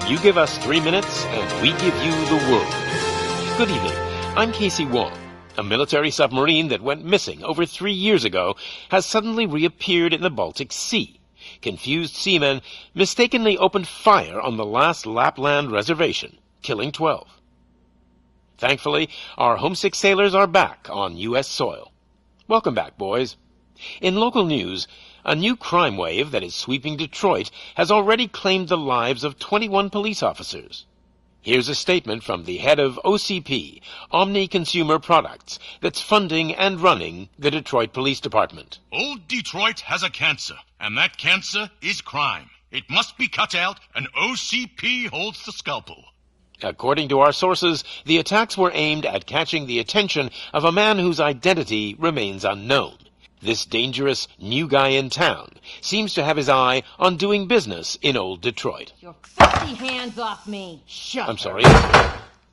You give us 3 minutes, and we give you the world. Good evening. I'm Casey Wong. A military submarine that went missing over 3 years ago has suddenly reappeared in the Baltic Sea. Confused seamen mistakenly opened fire on the last Lapland reservation, killing 12. Thankfully, our homesick sailors are back on U.S. soil. Welcome back, boys. In local news, a new crime wave that is sweeping Detroit has already claimed the lives of 21 police officers. Here's a statement from the head of OCP, Omni Consumer Products, that's funding and running the Detroit Police Department. Old Detroit has a cancer, and that cancer is crime. It must be cut out, and OCP holds the scalpel. According to our sources, the attacks were aimed at catching the attention of a man whose identity remains unknown. This dangerous new guy in town seems to have his eye on doing business in old Detroit. Your filthy hands off me! Shut I'm sorry.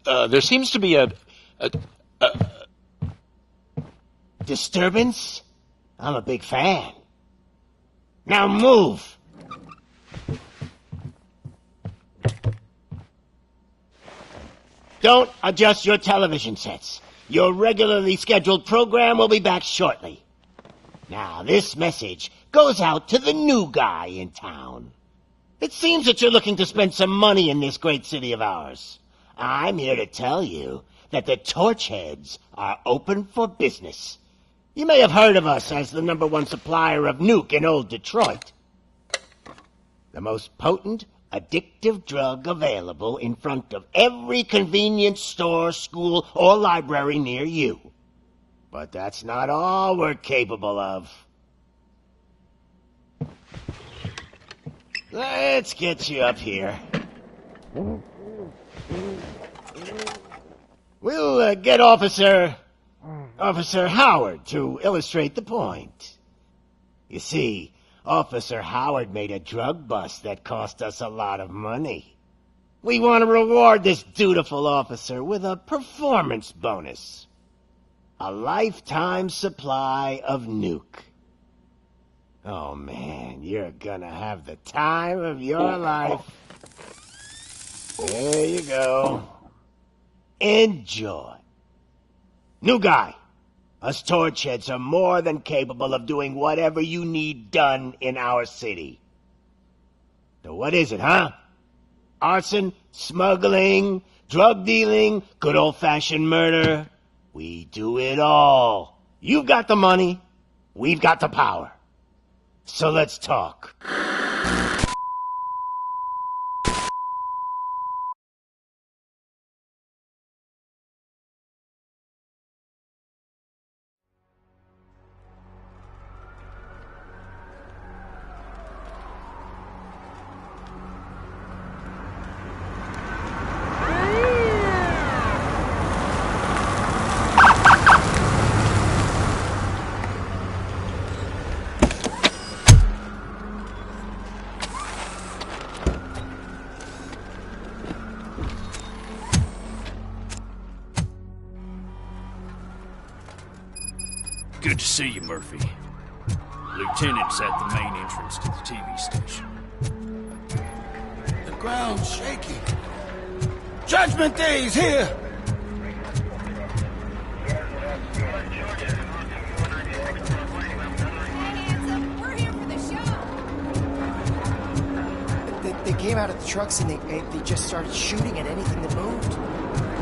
There seems to be a disturbance? I'm a big fan. Now move! Don't adjust your television sets. Your regularly scheduled program will be back shortly. Now, this message goes out to the new guy in town. It seems that you're looking to spend some money in this great city of ours. I'm here to tell you that the Torchheads are open for business. You may have heard of us as the #1 supplier of nuke in old Detroit. The most potent, addictive drug available in front of every convenience store, school, or library near you. But that's not all we're capable of. Let's get you up here. We'll get Officer Howard to illustrate the point. You see, Officer Howard made a drug bust that cost us a lot of money. We want to reward this dutiful officer with a performance bonus. A lifetime supply of nuke. Oh man, you're gonna have the time of your life. There you go. Enjoy. New guy. Us Torchheads are more than capable of doing whatever you need done in our city. So what is it, huh? Arson, smuggling, drug dealing, good old-fashioned murder. We do it all. You've got the money. We've got the power. So let's talk. Good to see you, Murphy. Lieutenant's at the main entrance to the TV station. The ground's shaking. Judgment Day's here! We're here for the show! They came out of the trucks and they just started shooting at anything that moved.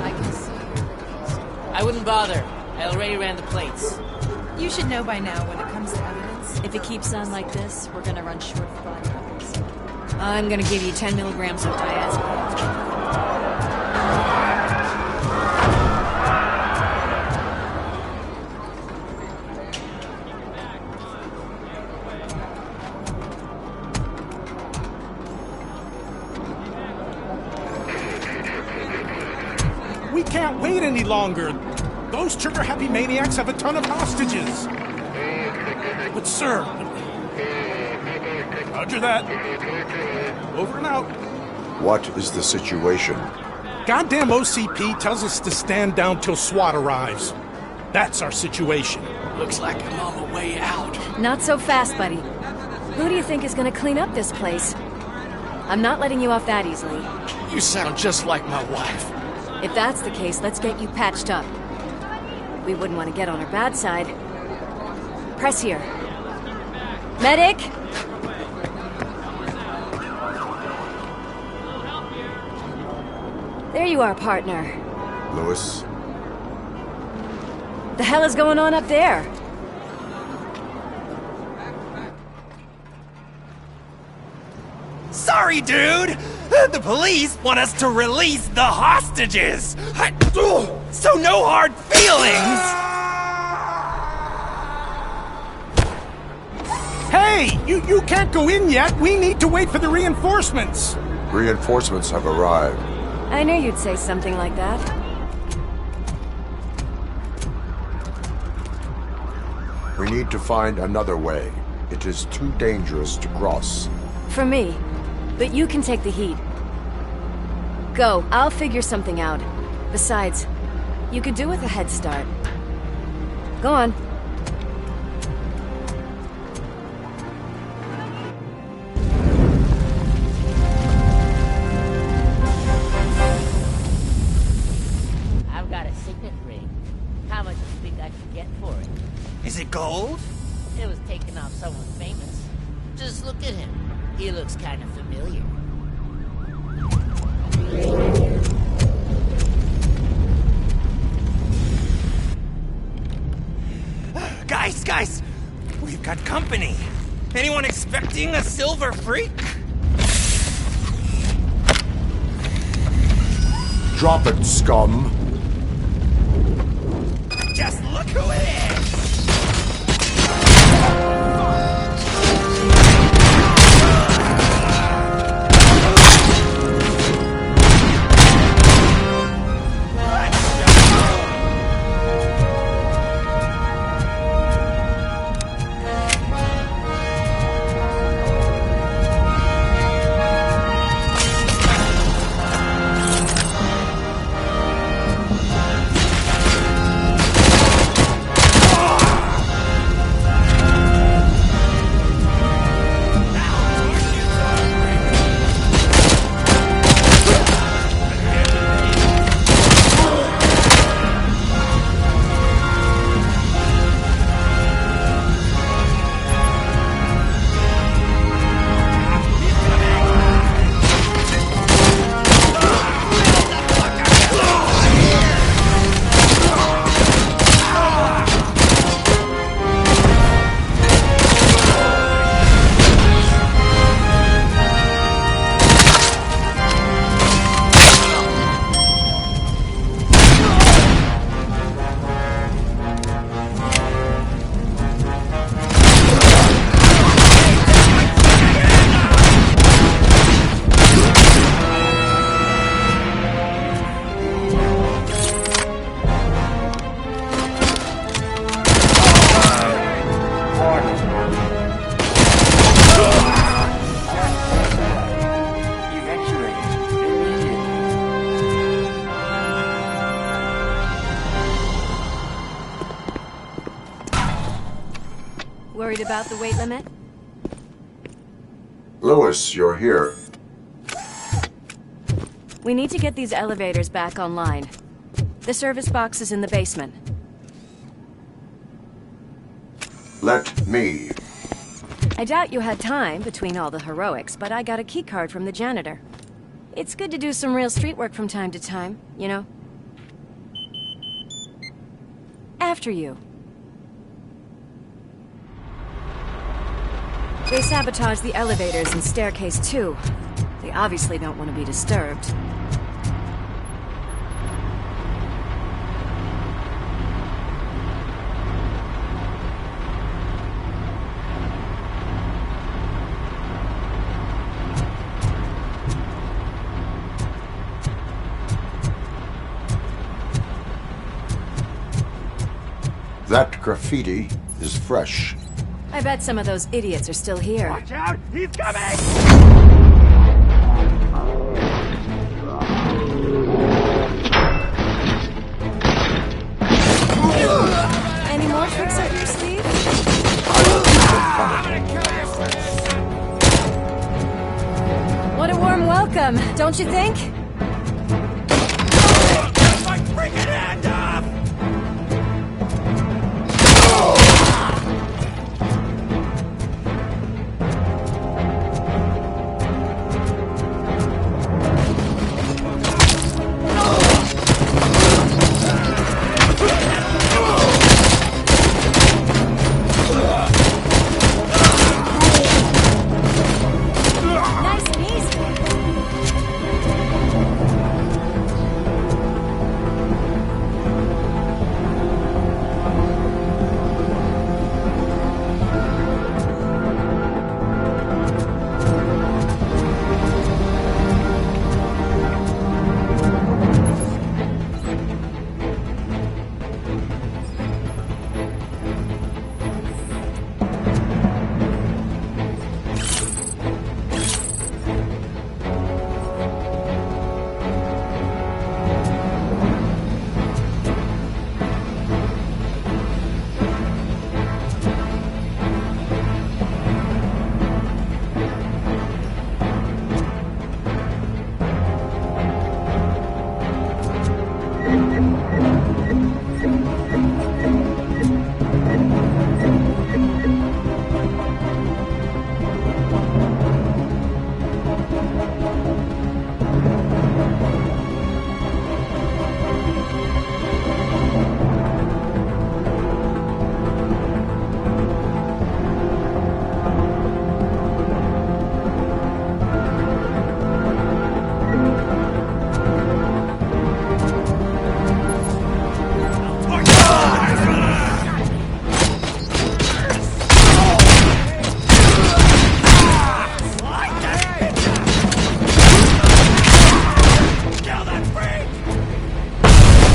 I can see you. I wouldn't bother. I already ran the plates. You should know by now when it comes to evidence. If it keeps on like this, we're gonna run short of body parts. I'm gonna give you 10 milligrams of diazepam. We can't wait any longer. Those trigger-happy maniacs have a ton of hostages. But sir... Roger that. Over and out. What is the situation? Goddamn OCP tells us to stand down till SWAT arrives. That's our situation. Looks like I'm on my way out. Not so fast, buddy. Who do you think is gonna clean up this place? I'm not letting you off that easily. You sound just like my wife. If that's the case, let's get you patched up. We wouldn't want to get on her bad side. Press here. Medic! There you are, partner. Lewis? The hell is going on up there? Sorry, dude! The police want us to release the hostages! So no hard feelings! Hey! You can't go in yet! We need to wait for the reinforcements! Reinforcements have arrived. I knew you'd say something like that. We need to find another way. It is too dangerous to cross. For me. But you can take the heat. Go, I'll figure something out. Besides, you could do with a head start. Go on. I've got a signet ring. How much do you think I could get for it? Is it gold? It was taken off someone famous. Just look at him. He looks kind of familiar. Guys! We've got company. Anyone expecting a silver freak? Drop it, scum. Just look who it is! Worried about the weight limit? Lewis, you're here. We need to get these elevators back online. The service box is in the basement. Let me. I doubt you had time between all the heroics, but I got a keycard from the janitor. It's good to do some real street work from time to time, you know? After you. They sabotaged the elevators and staircase too. They obviously don't want to be disturbed. That graffiti is fresh. I bet some of those idiots are still here. Watch out! He's coming! Any more tricks up your sleeve? What do welcome, don't you think? My freaking hand off! Nice piece.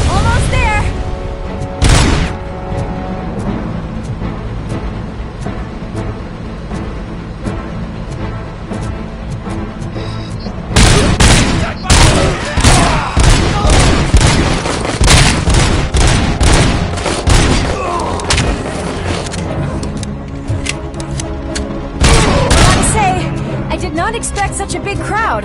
Almost there. Gotta say, I did not expect such a big crowd.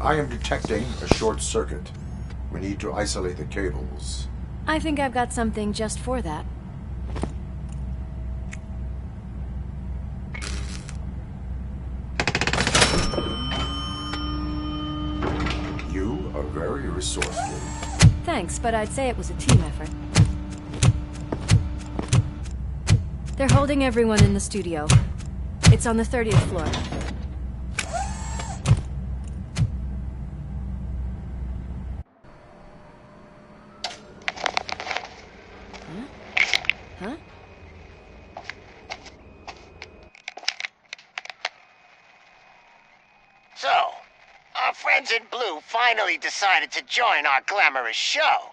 I am detecting a short circuit. We need to isolate the cables. I think I've got something just for that. You are very resourceful. Thanks, but I'd say it was a team effort. They're holding everyone in the studio. It's on the 30th floor. Huh? So, our friends in blue finally decided to join our glamorous show.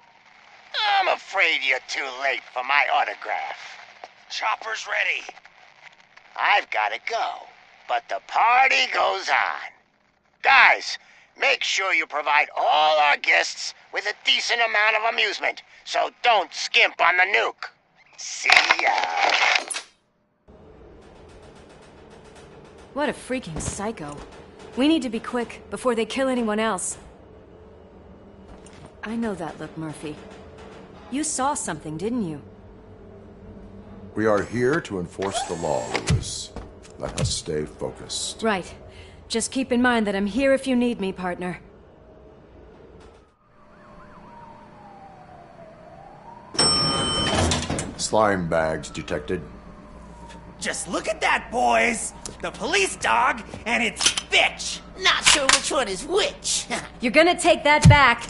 I'm afraid you're too late for my autograph. Chopper's ready. I've got to go, but the party goes on. Guys, make sure you provide all our guests with a decent amount of amusement, so don't skimp on the nuke. See ya. What a freaking psycho. We need to be quick before they kill anyone else. I know that look, Murphy. You saw something, didn't you? We are here to enforce the law, Lewis. Let us stay focused. Right. Just keep in mind that I'm here if you need me, partner. Slime bags detected. Just look at that, boys! The police dog and its bitch! Not sure which one is which. You're gonna take that back.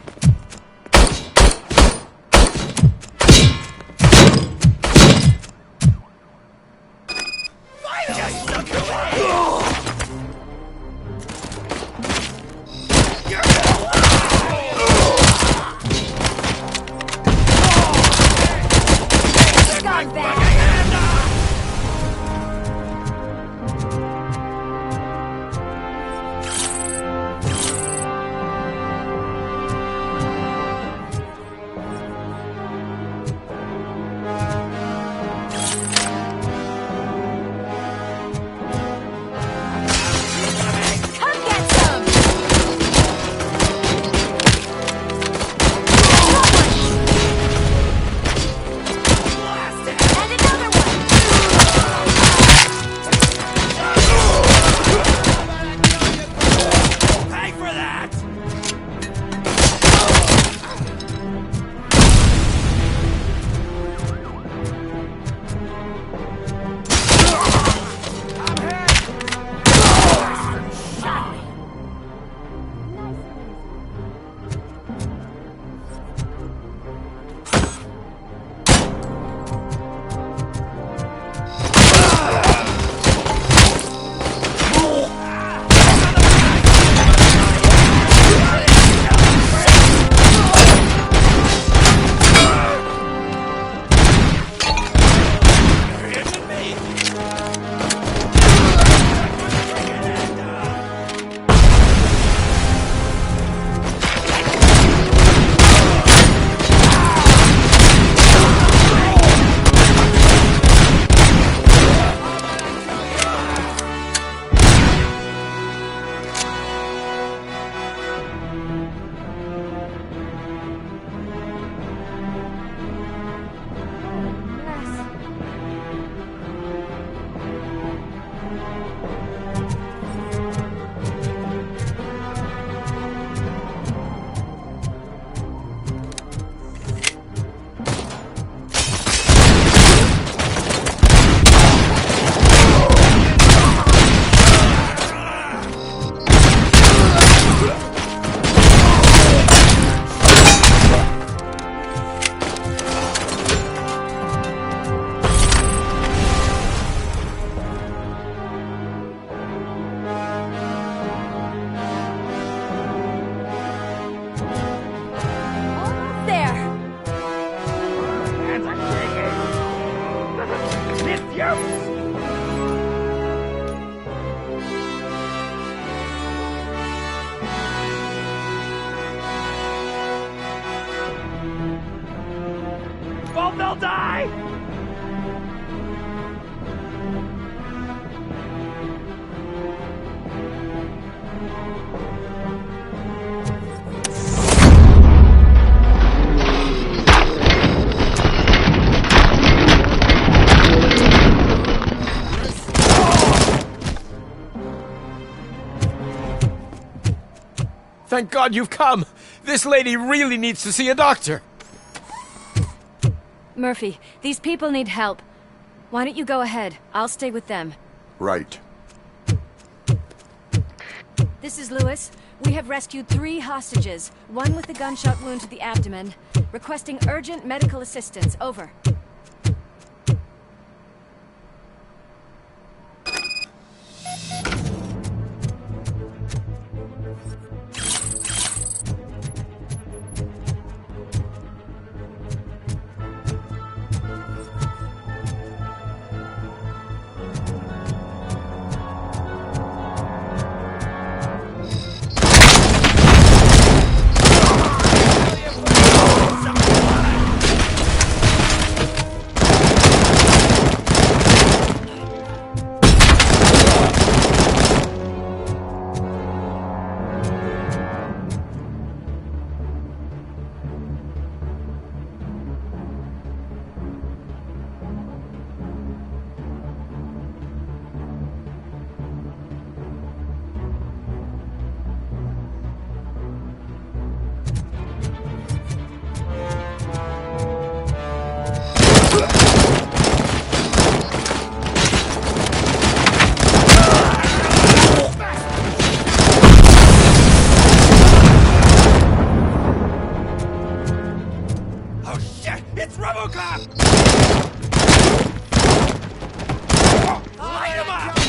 They'll die! Thank God you've come! This lady really needs to see a doctor! Murphy, these people need help. Why don't you go ahead? I'll stay with them. Right. This is Lewis. We have rescued 3 hostages, one with a gunshot wound to the abdomen. Requesting urgent medical assistance. Over. ya! It's Robocop! Light him up!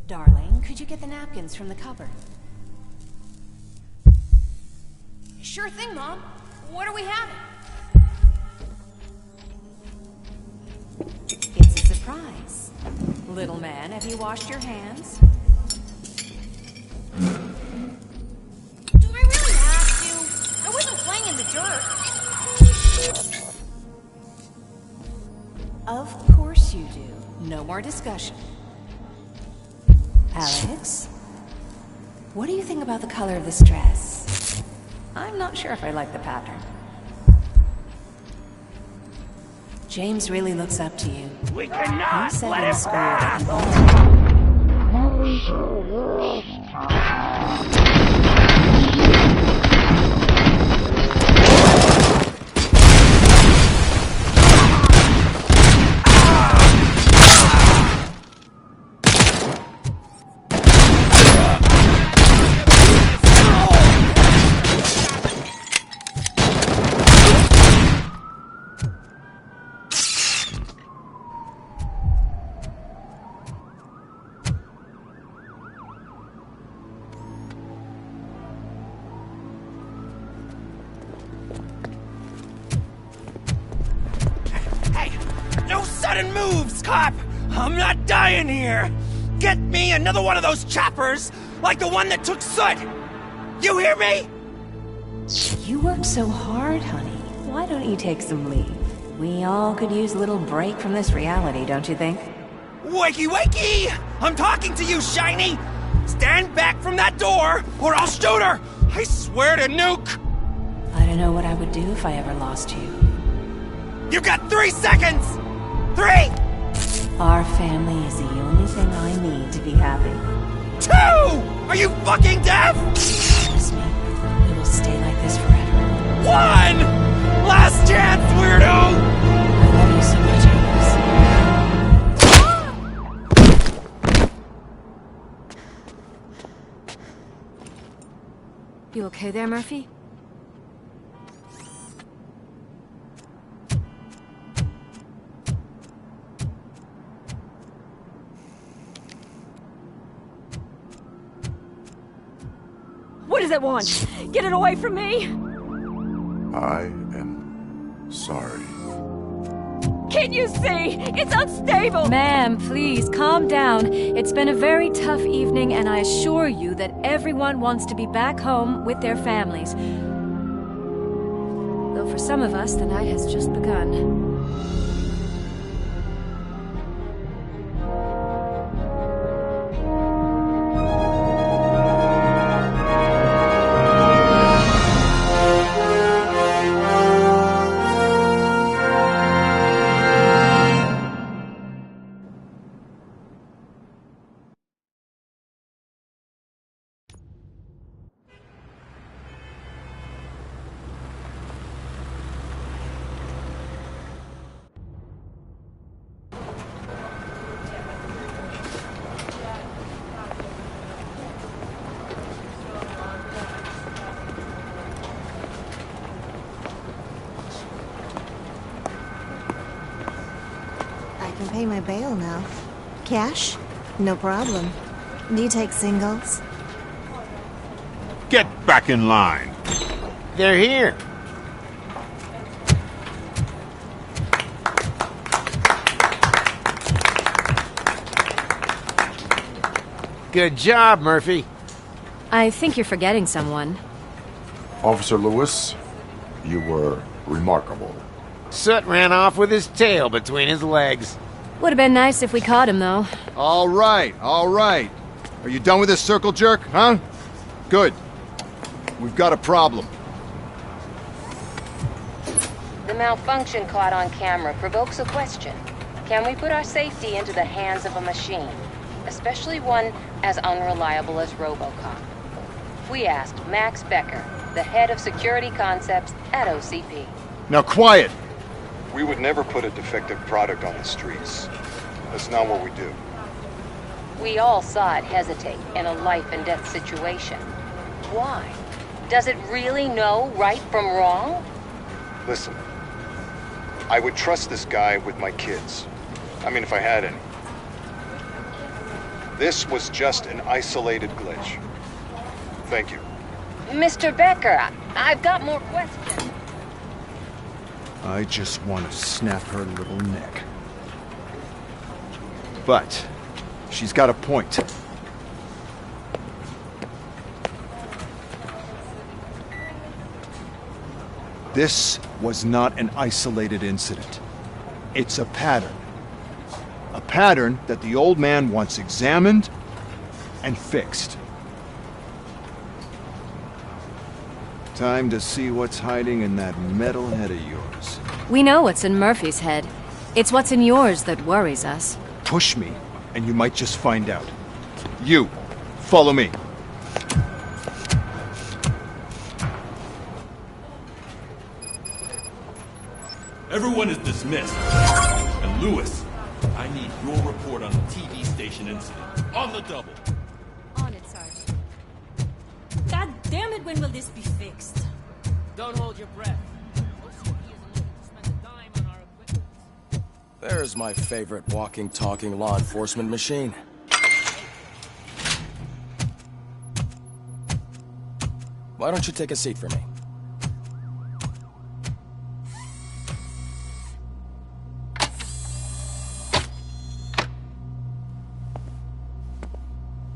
Darling, could you get the napkins from the cupboard? Sure thing, Mom. What are we having? It's a surprise. Little man, have you washed your hands? Do I really have to? I wasn't playing in the dirt. Of course you do. No more discussion. Alex, what do you think about the color of this dress? I'm not sure if I like the pattern. James really looks up to you. We cannot He said let in him school pass! that he sudden moves, cop! I'm not dying here! Get me another one of those choppers, like the one that took Soot! You hear me? You work so hard, honey. Why don't you take some leave? We all could use a little break from this reality, don't you think? Wakey, wakey! I'm talking to you, Shiny! Stand back from that door, or I'll shoot her! I swear to nuke! I don't know what I would do if I ever lost you. You got 3 seconds! 3! Our family is the only thing I need to be happy. 2! Are you fucking deaf? Promise me, we will stay like this forever. 1! Last chance, weirdo! I love you so much, Agnes. You okay there, Murphy? What does it want? Get it away from me! I am sorry. Can't you see? It's unstable! Ma'am, please, calm down. It's been a very tough evening, and I assure you that everyone wants to be back home with their families. Though for some of us, the night has just begun. I can pay my bail now. Cash? No problem. Do you take singles? Get back in line. They're here. Good job, Murphy. I think you're forgetting someone. Officer Lewis, you were remarkable. Soot ran off with his tail between his legs. Would have been nice if we caught him, though. All right, all right. Are you done with this circle jerk, huh? Good. We've got a problem. The malfunction caught on camera provokes a question. Can we put our safety into the hands of a machine? Especially one as unreliable as Robocop. We asked Max Becker, the head of security concepts at OCP. Now quiet! We would never put a defective product on the streets. That's not what we do. We all saw it hesitate in a life and death situation. Why? Does it really know right from wrong? Listen, I would trust this guy with my kids. I mean, if I had any. This was just an isolated glitch. Thank you. Mr. Becker, I've got more questions. I just want to snap her little neck. But she's got a point. This was not an isolated incident. It's a pattern. A pattern that the old man wants examined and fixed. Time to see what's hiding in that metal head of yours. We know what's in Murphy's head. It's what's in yours that worries us. Push me, and you might just find out. You, follow me. Everyone is dismissed. And Lewis, I need your report on the TV station incident. On the double. On it, Sergeant. God damn it, when will this be fixed? Don't hold your breath. OCP isn't looking to spend a dime on our equipment. There's my favorite walking, talking law enforcement machine. Why don't you take a seat for me?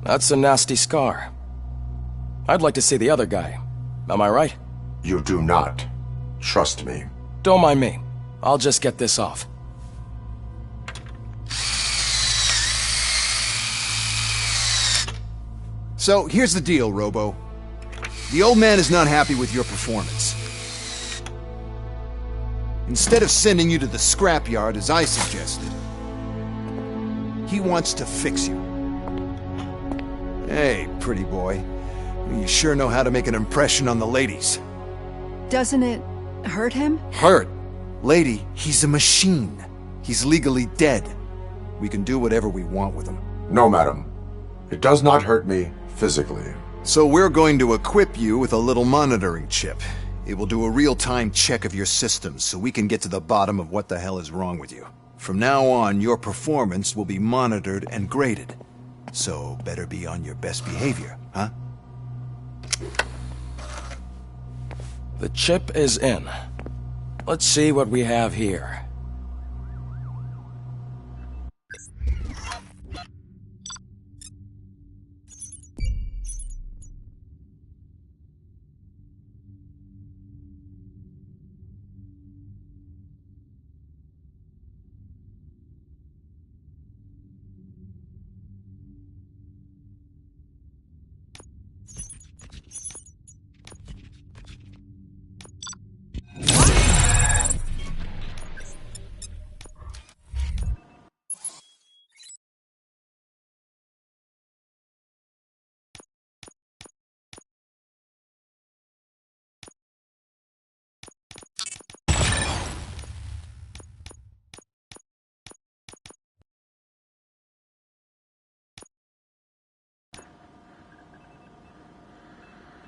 That's a nasty scar. I'd like to see the other guy. Am I right? You do not. Trust me. Don't mind me. I'll just get this off. So, here's the deal, Robo. The old man is not happy with your performance. Instead of sending you to the scrapyard as I suggested, he wants to fix you. Hey, pretty boy. You sure know how to make an impression on the ladies. Doesn't it hurt him? Hurt? Lady, he's a machine. He's legally dead. We can do whatever we want with him. No, madam. It does not hurt me physically. So we're going to equip you with a little monitoring chip. It will do a real-time check of your systems so we can get to the bottom of what the hell is wrong with you. From now on, your performance will be monitored and graded. So better be on your best behavior, huh? The chip is in. Let's see what we have here.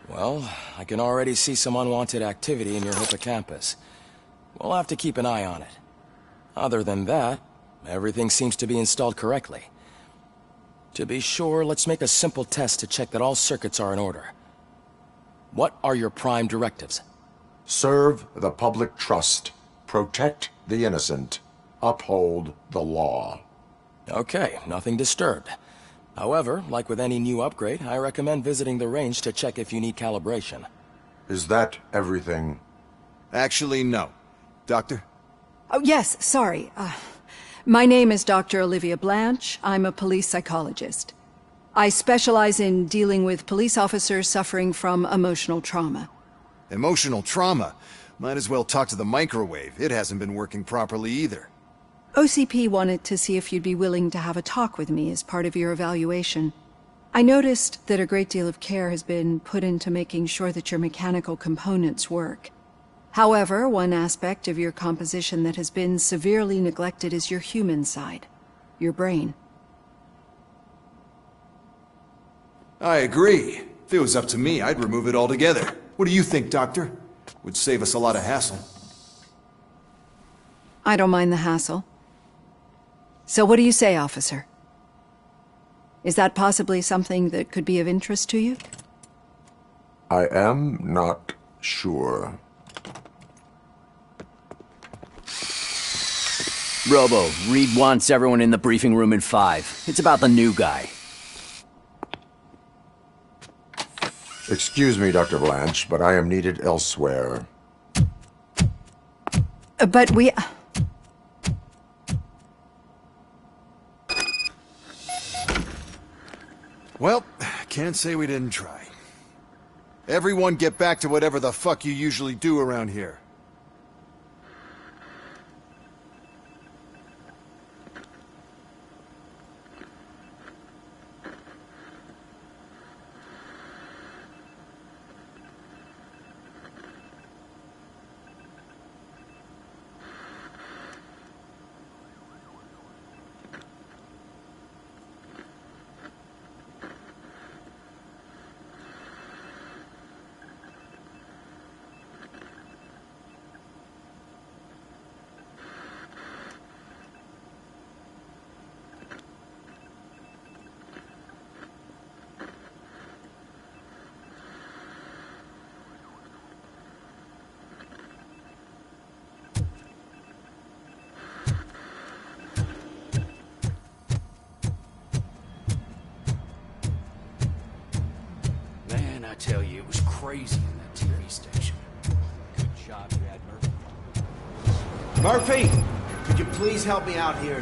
Well, I can already see some unwanted activity in your hippocampus. We'll have to keep an eye on it. Other than that, everything seems to be installed correctly. To be sure, let's make a simple test to check that all circuits are in order. What are your prime directives? Serve the public trust. Protect the innocent. Uphold the law. Okay, nothing disturbed. However, like with any new upgrade, I recommend visiting the range to check if you need calibration. Is that everything? Actually, no. Doctor? Oh, yes, sorry. My name is Dr. Olivia Blanche. I'm a police psychologist. I specialize in dealing with police officers suffering from emotional trauma. Emotional trauma? Might as well talk to the microwave. It hasn't been working properly either. OCP wanted to see if you'd be willing to have a talk with me as part of your evaluation. I noticed that a great deal of care has been put into making sure that your mechanical components work. However, one aspect of your composition that has been severely neglected is your human side, your brain. I agree. If it was up to me, I'd remove it altogether. What do you think, Doctor? Would save us a lot of hassle. I don't mind the hassle. So what do you say, officer? Is that possibly something that could be of interest to you? I am not sure. Robo, Reed wants everyone in the briefing room in 5. It's about the new guy. Excuse me, Dr. Blanche, but I am needed elsewhere. But we... Well, can't say we didn't try. Everyone get back to whatever the fuck you usually do around here. I tell you? It was crazy in that TV station. Good job, Brad Murphy. Murphy! Could you please help me out here?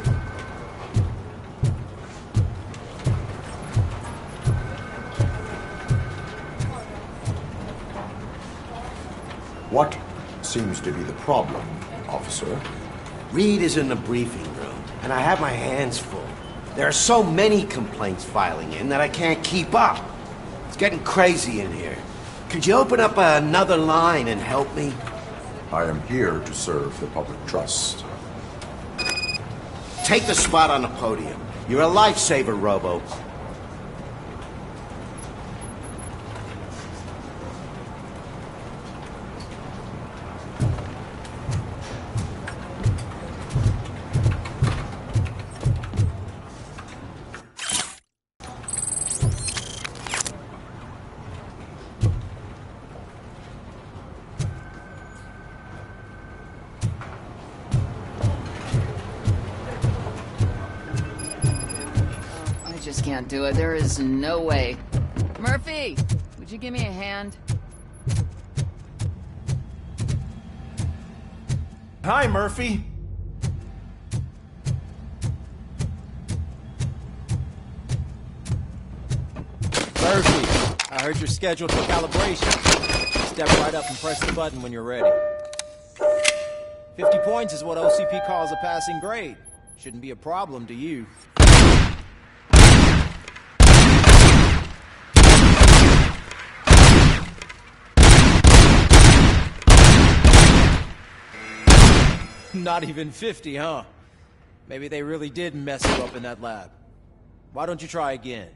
What seems to be the problem, officer? Reed is in the briefing room, and I have my hands full. There are so many complaints filing in that I can't keep up. It's getting crazy in here. Could you open up another line and help me? I am here to serve the public trust. Take the spot on the podium. You're a lifesaver, Robo. Just can't do it. There is no way. Murphy, would you give me a hand? Hi, Murphy. Murphy, I heard you're scheduled for calibration. Step right up and press the button when you're ready. 50 points is what OCP calls a passing grade. Shouldn't be a problem to you. Not even 50, huh? Maybe they really did mess you up in that lab. Why don't you try again?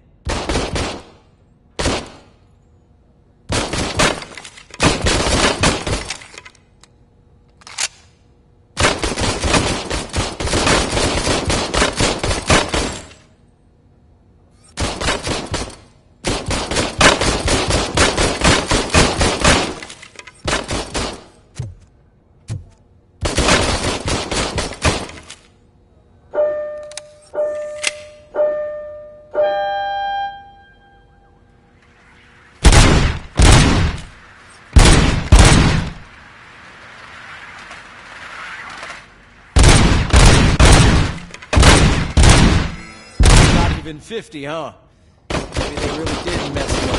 Even 50, huh? Maybe they really did mess you up.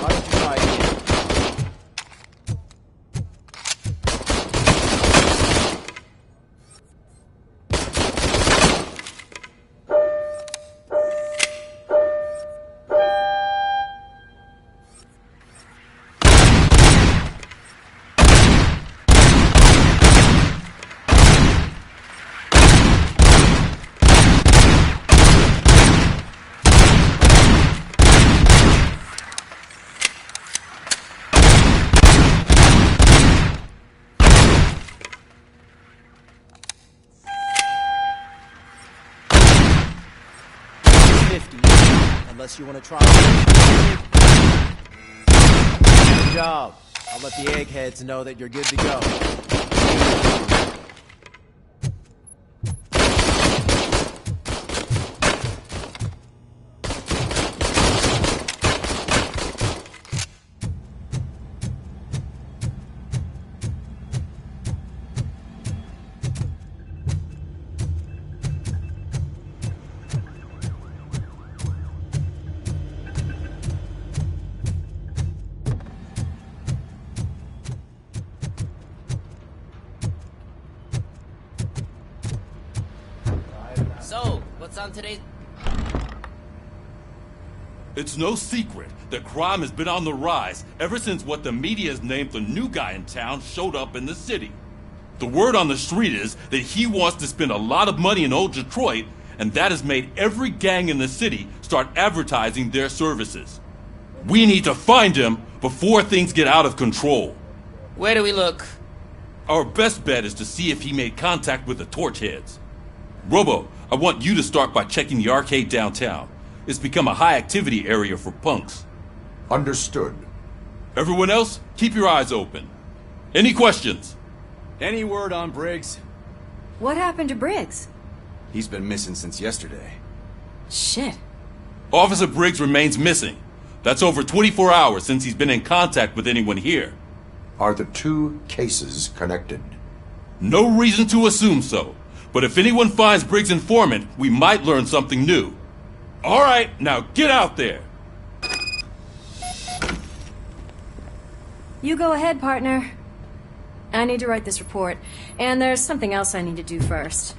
Why don't you try again? Unless you want to try. Good job. I'll let the eggheads know that you're good to go. So, what's on today's... It's no secret that crime has been on the rise ever since what the media has named the new guy in town showed up in the city. The word on the street is that he wants to spend a lot of money in old Detroit, and that has made every gang in the city start advertising their services. We need to find him before things get out of control. Where do we look? Our best bet is to see if he made contact with the Torchheads. Robo, I want you to start by checking the arcade downtown. It's become a high-activity area for punks. Understood. Everyone else, keep your eyes open. Any questions? Any word on Briggs? What happened to Briggs? He's been missing since yesterday. Shit. Officer Briggs remains missing. That's over 24 hours since he's been in contact with anyone here. Are the two cases connected? No reason to assume so. But if anyone finds Briggs' informant, we might learn something new. All right, now get out there. You go ahead, partner. I need to write this report, and there's something else I need to do first.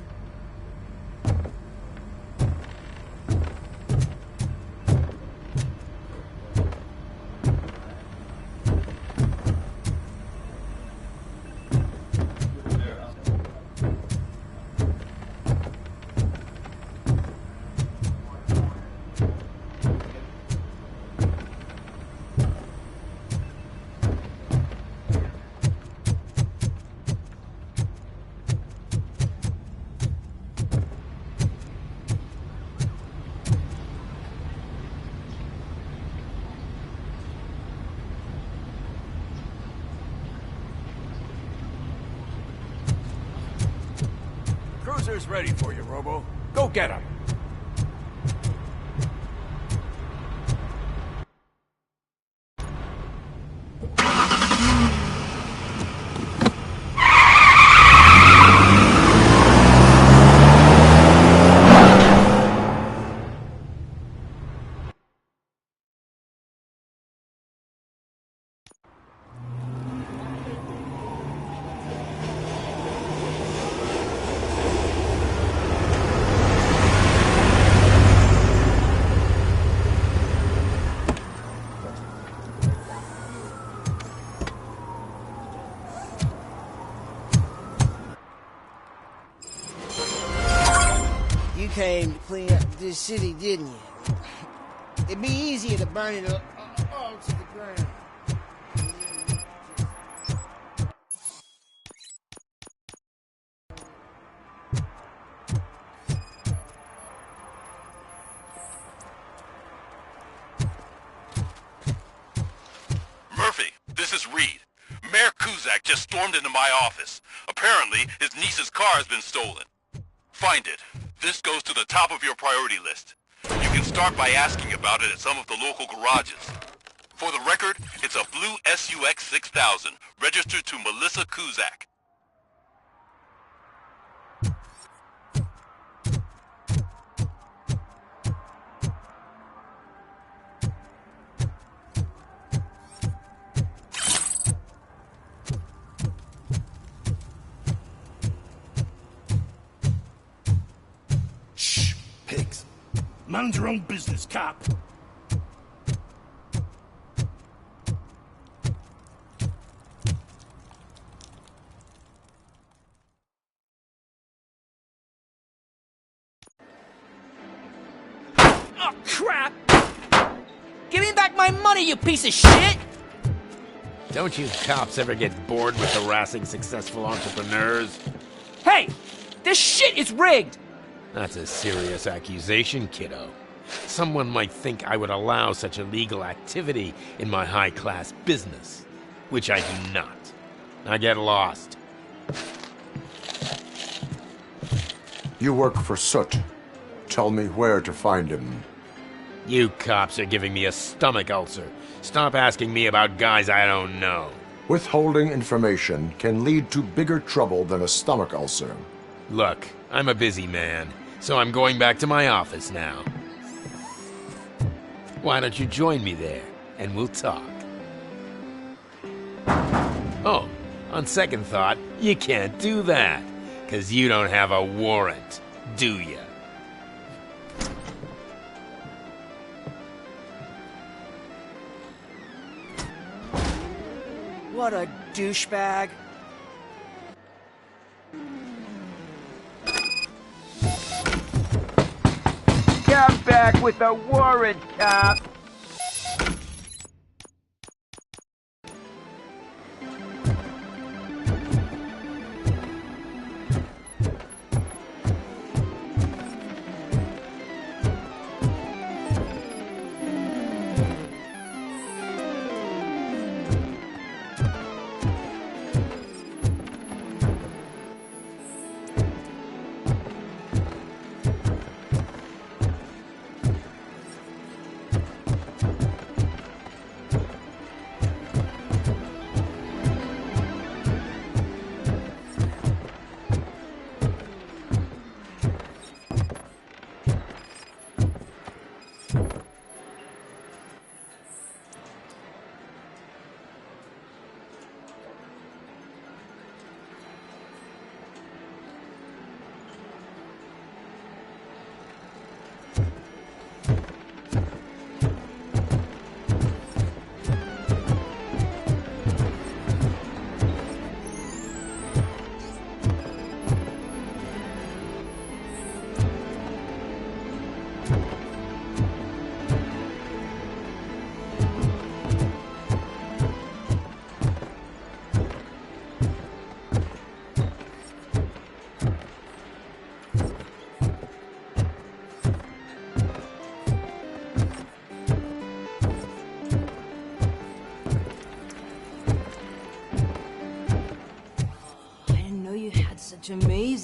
Cruiser's ready for you, Robo. Go get him. You came to clean up this city, didn't you? It'd be easier to burn it all to the ground. Murphy, this is Reed. Mayor Kuzak just stormed into my office. Apparently, his niece's car has been stolen. Find it. This goes to the top of your priority list. You can start by asking about it at some of the local garages. For the record, it's a blue SUX 6000, registered to Melissa Kuzak. Pigs. Mind your own business, cop. Oh, crap! Give me back my money, you piece of shit! Don't you cops ever get bored with harassing successful entrepreneurs? Hey! This shit is rigged! That's a serious accusation, kiddo. Someone might think I would allow such illegal activity in my high-class business, which I do not. Now get lost. You work for Soot. Tell me where to find him. You cops are giving me a stomach ulcer. Stop asking me about guys I don't know. Withholding information can lead to bigger trouble than a stomach ulcer. Look, I'm a busy man, so I'm going back to my office now. Why don't you join me there, and we'll talk. Oh, on second thought, you can't do that, 'cause you don't have a warrant, do ya? What a douchebag. Come back with a warrant, cop!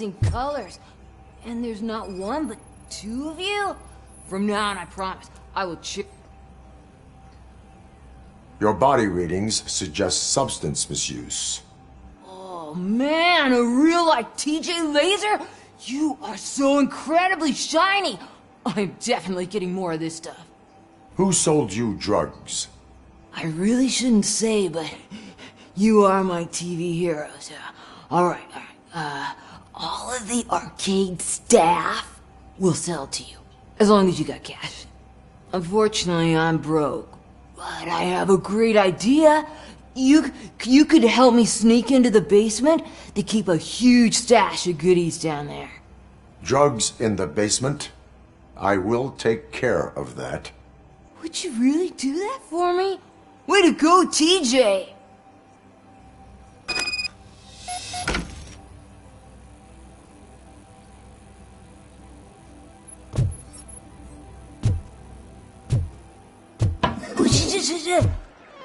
amazing colors. And there's not one, but two of you? From now on, I promise, I will Your body readings suggest substance misuse. Oh man, a real like TJ Laser? You are so incredibly shiny! I'm definitely getting more of this stuff. Who sold you drugs? I really shouldn't say, but you are my TV heroes. Alright. All of the arcade staff will sell to you, as long as you got cash. Unfortunately, I'm broke, but I have a great idea. You could help me sneak into the basement to keep a huge stash of goodies down there. Drugs in the basement? I will take care of that. Would you really do that for me? Way to go, TJ!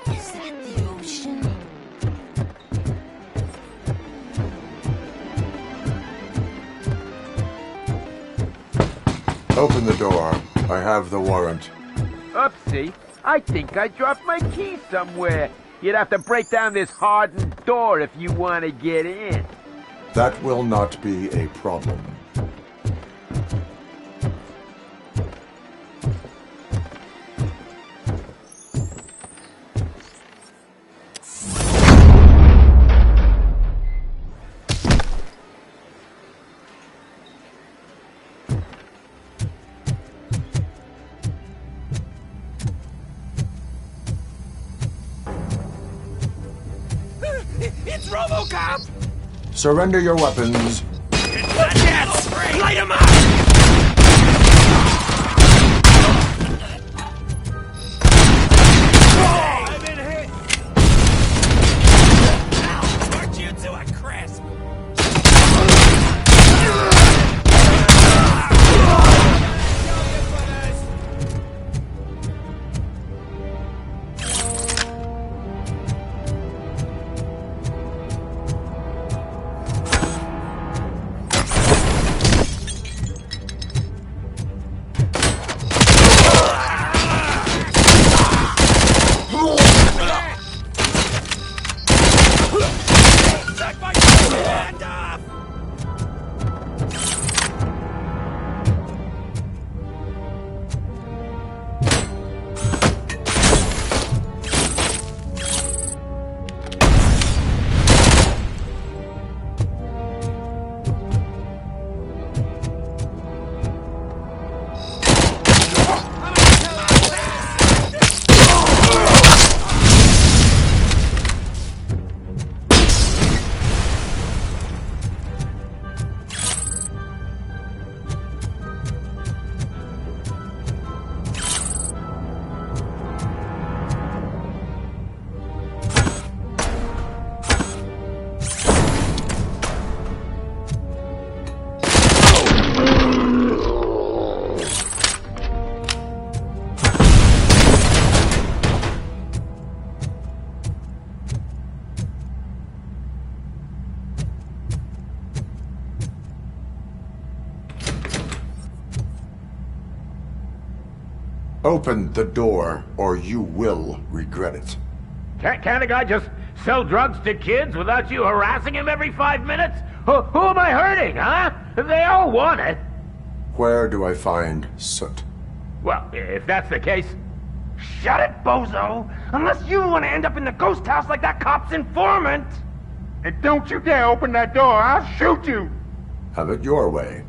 Is that the ocean? Open the door. I have the warrant. Oopsie. I think I dropped my key somewhere. You'd have to break down this hardened door if you want to get in. That will not be a problem. It's Robocop! Surrender your weapons. Not yet! Light him up! I've been hit! Ow! Torch you to a crisp! Open the door, or you will regret it. Can't a guy just sell drugs to kids without you harassing him every 5 minutes? Who am I hurting, huh? They all want it. Where do I find Soot? Well, if that's the case... Shut it, bozo! Unless you want to end up in the ghost house like that cop's informant! And don't you dare open that door, I'll shoot you! Have it your way.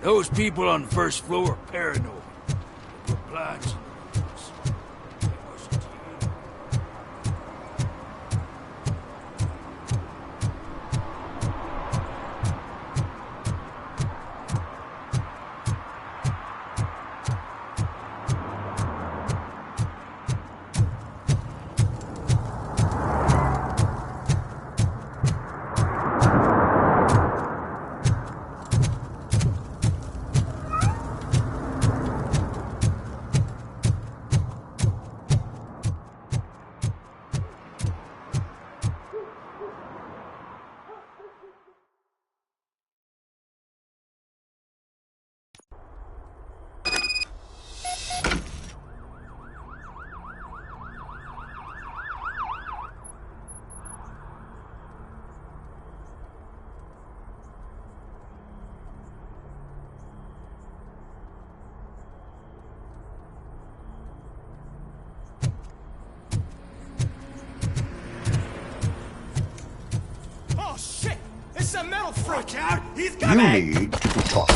Those people on the first floor are paranoid. Reply to Watch out! He's You coming! need to talk.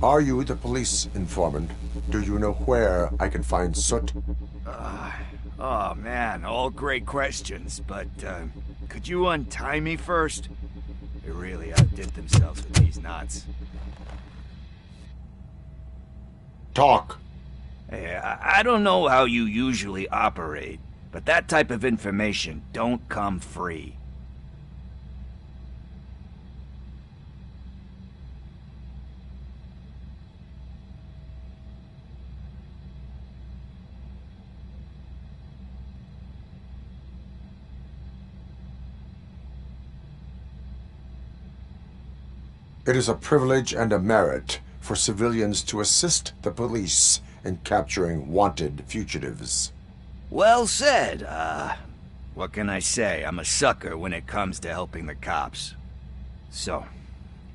Are you the police informant? Do you know where I can find Soot? Oh man, all great questions, but could you untie me first? They really outdid themselves with these knots. Talk. Hey, I don't know how you usually operate, but that type of information don't come free. It is a privilege and a merit for civilians to assist the police in capturing wanted fugitives. Well said. What can I say? I'm a sucker when it comes to helping the cops. So,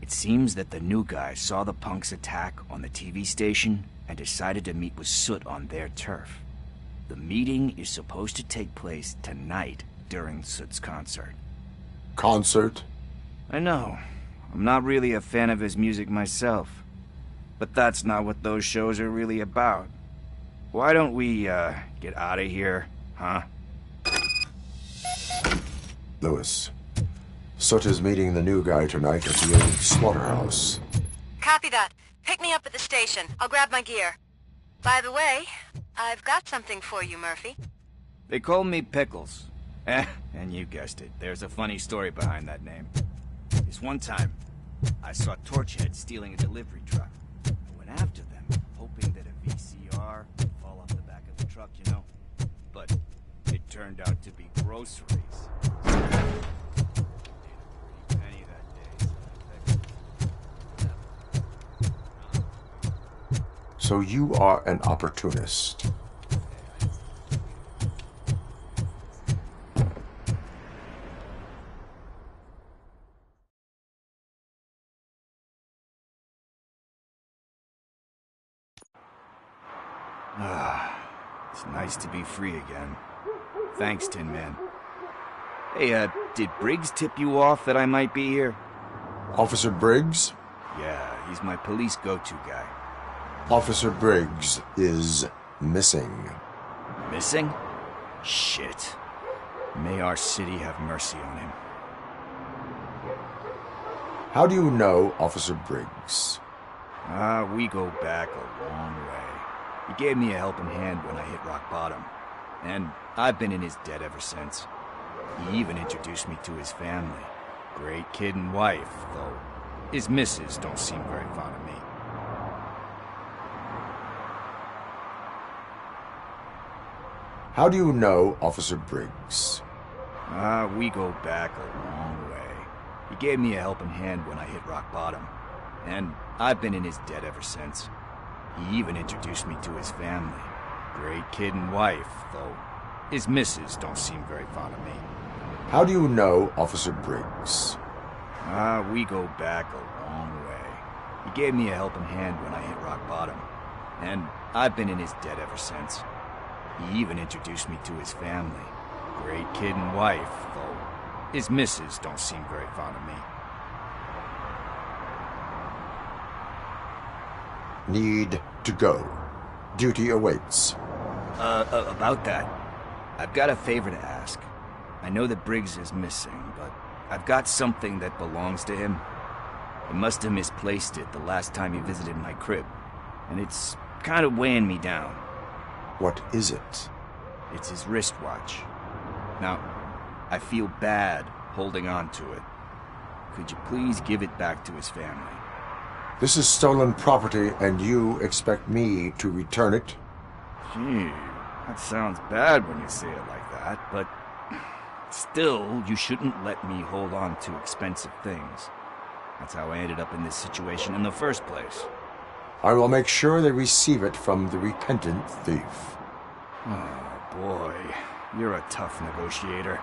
it seems that the new guy saw the punks' attack on the TV station and decided to meet with Soot on their turf. The meeting is supposed to take place tonight during Soot's concert. Concert? I know. I'm not really a fan of his music myself. But that's not what those shows are really about. Why don't we, get out of here, huh? Lewis, Soot is meeting the new guy tonight at the old slaughterhouse. Copy that. Pick me up at the station. I'll grab my gear. By the way, I've got something for you, Murphy. They call me Pickles. And you guessed it, there's a funny story behind that name. This one time, I saw Torchhead stealing a delivery truck. I went after them, hoping that a VCR would fall off the back of the truck, you know? But it turned out to be groceries. So you are an opportunist. It's nice to be free again. Thanks, Tin Man. Hey, did Briggs tip you off that I might be here? Officer Briggs? Yeah, he's my police go-to guy. Officer Briggs is missing. Missing? Shit. May our city have mercy on him. How do you know Officer Briggs? We go back a long way. He gave me a helping hand when I hit rock bottom, and I've been in his debt ever since. He even introduced me to his family. Great kid and wife, though his missus don't seem very fond of me. How do you know Officer Briggs? We go back a long way. He gave me a helping hand when I hit rock bottom, and I've been in his debt ever since. He even introduced me to his family. Great kid and wife, though his missus don't seem very fond of me. How do you know Officer Briggs? We go back a long way. He gave me a helping hand when I hit rock bottom, and I've been in his debt ever since. He even introduced me to his family. Great kid and wife, though his missus don't seem very fond of me. Need to go. Duty awaits. About that, I've got a favor to ask. I know that Briggs is missing, but I've got something that belongs to him. He must have misplaced it the last time he visited my crib, and it's kind of weighing me down. What is it? It's his wristwatch. Now, I feel bad holding on to it. Could you please give it back to his family? This is stolen property, and you expect me to return it? Gee, that sounds bad when you say it like that, but still, you shouldn't let me hold on to expensive things. That's how I ended up in this situation in the first place. I will make sure they receive it from the repentant thief. Oh, boy. You're a tough negotiator.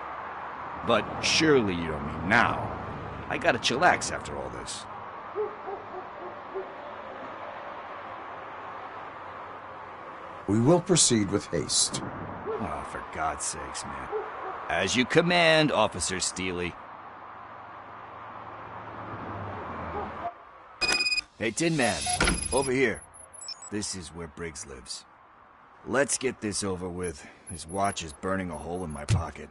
But surely you don't mean now. I gotta chillax after all this. We will proceed with haste. Oh, for God's sakes, man. As you command, Officer Steely. Hey, Tin Man, over here. This is where Briggs lives. Let's get this over with. His watch is burning a hole in my pocket.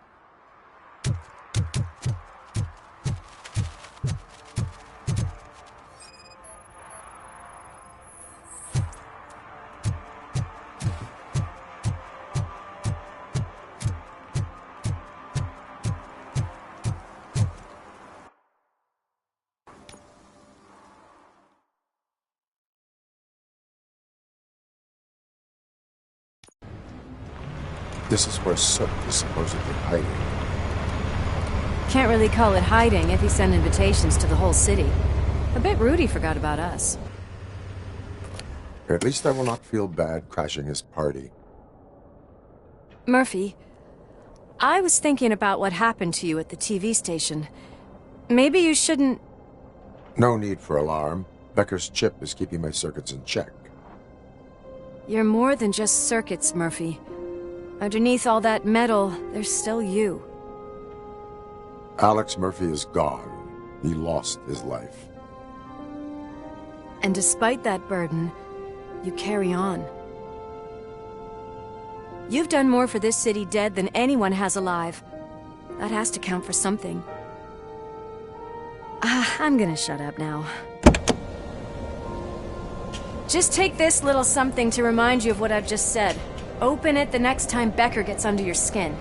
This is where Soot is supposedly hiding. Can't really call it hiding if he sent invitations to the whole city. A bit rude he forgot about us. At least I will not feel bad crashing his party. Murphy, I was thinking about what happened to you at the TV station. Maybe you shouldn't... No need for alarm. Becker's chip is keeping my circuits in check. You're more than just circuits, Murphy. Underneath all that metal, there's still you. Alex Murphy is gone. He lost his life. And despite that burden, you carry on. You've done more for this city dead than anyone has alive. That has to count for something. I'm gonna shut up now. Just take this little something to remind you of what I've just said. Open it the next time Becker gets under your skin.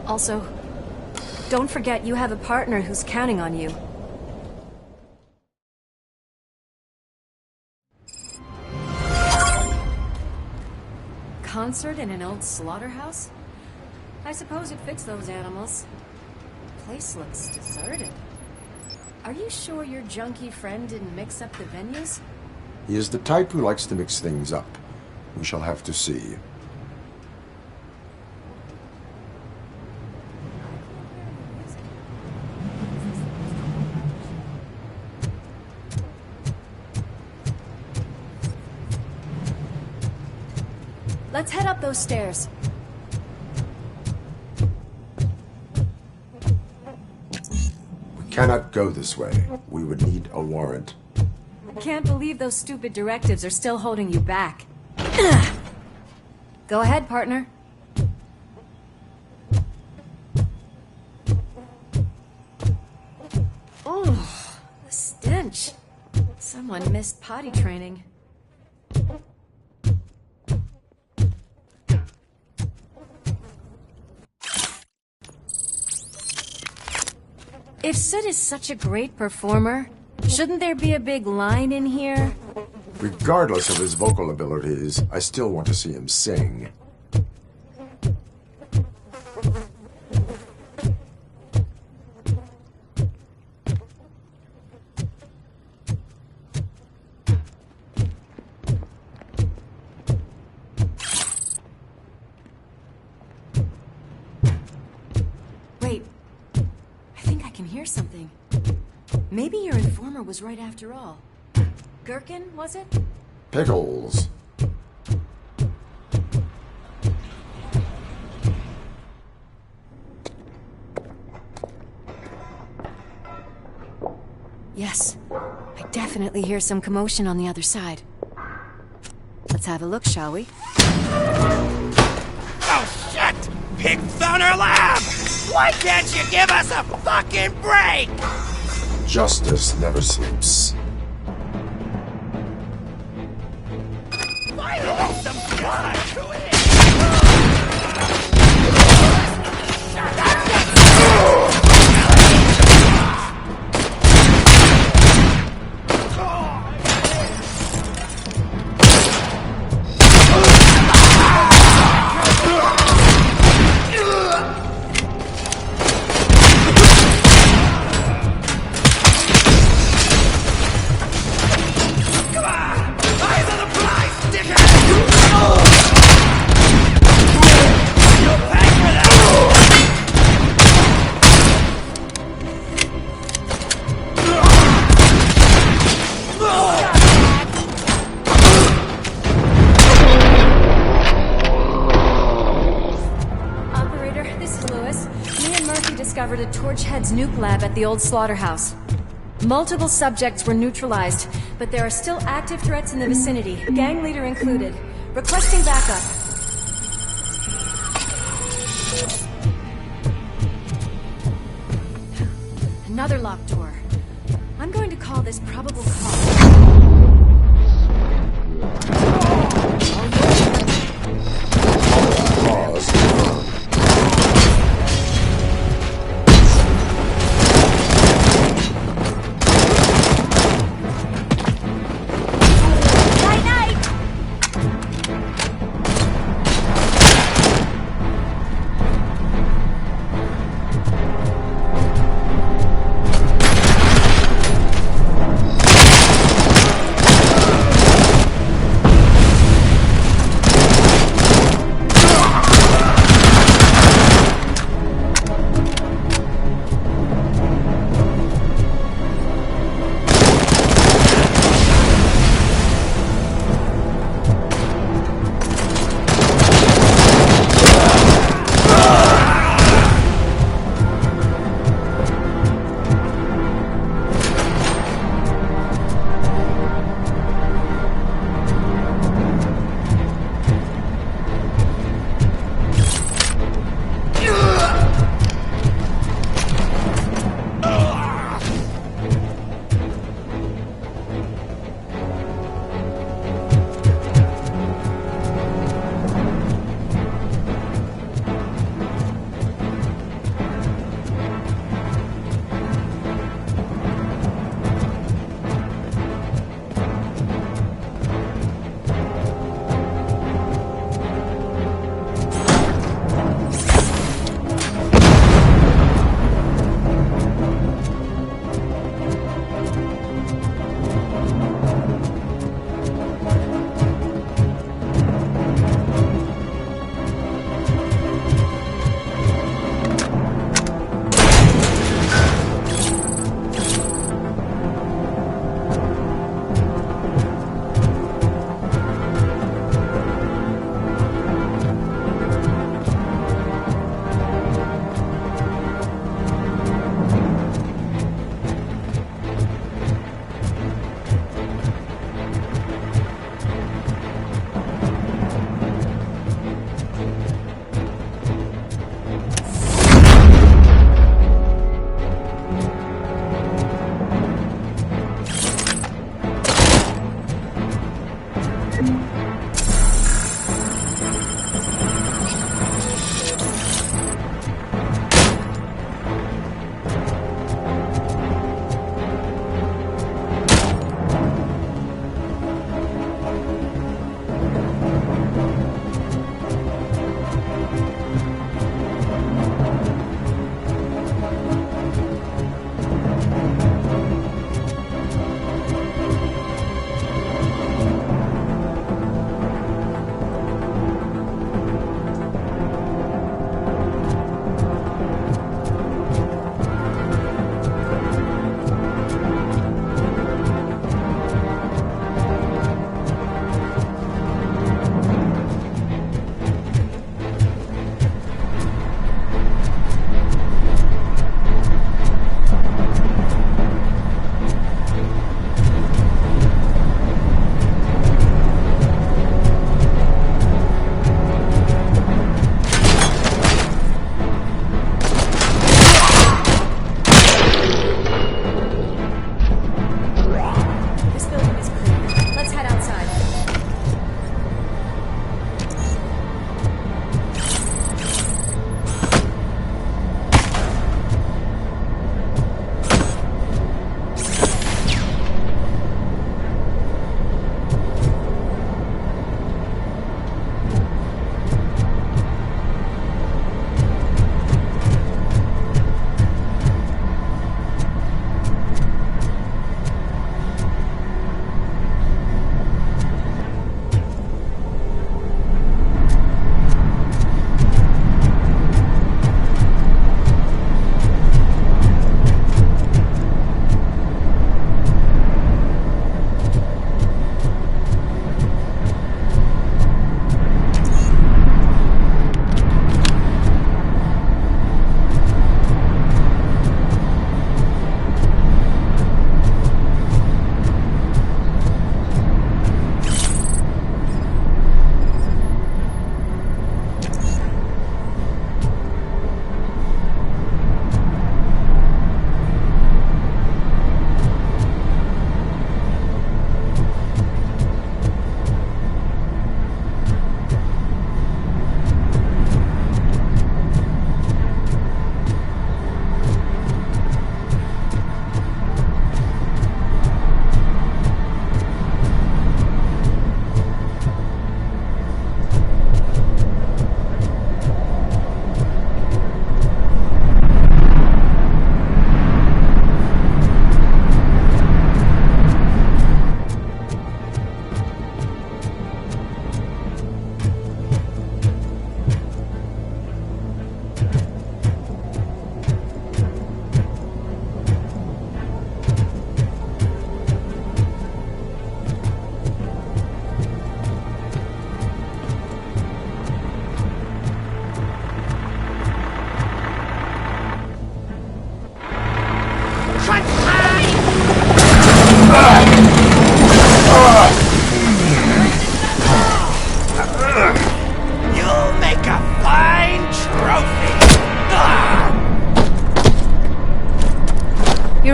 Also, don't forget you have a partner who's counting on you. Concert in an old slaughterhouse? I suppose it fits those animals. Place looks deserted. Are you sure your junkie friend didn't mix up the venues? He is the type who likes to mix things up. We shall have to see. Let's head up those stairs. We cannot go this way. We would need a warrant. Can't believe those stupid directives are still holding you back. Go ahead, partner. Oh, the stench. Someone missed potty training. If Sid is such a great performer, shouldn't there be a big line in here? Regardless of his vocal abilities, I still want to see him sing. Wait, I think I can hear something. Maybe your informer was right after all. Gherkin, was it? Pickles. Yes. I definitely hear some commotion on the other side. Let's have a look, shall we? Oh, shit! Pig Thunder Lab! Why can't you give us a fucking break? Justice never sleeps. Fire some blood to it! Discovered a Torchhead's nuke lab at the old slaughterhouse. Multiple subjects were neutralized, but there are still active threats in the vicinity, gang leader included. Requesting backup. Another locked door. I'm going to call this probable cause.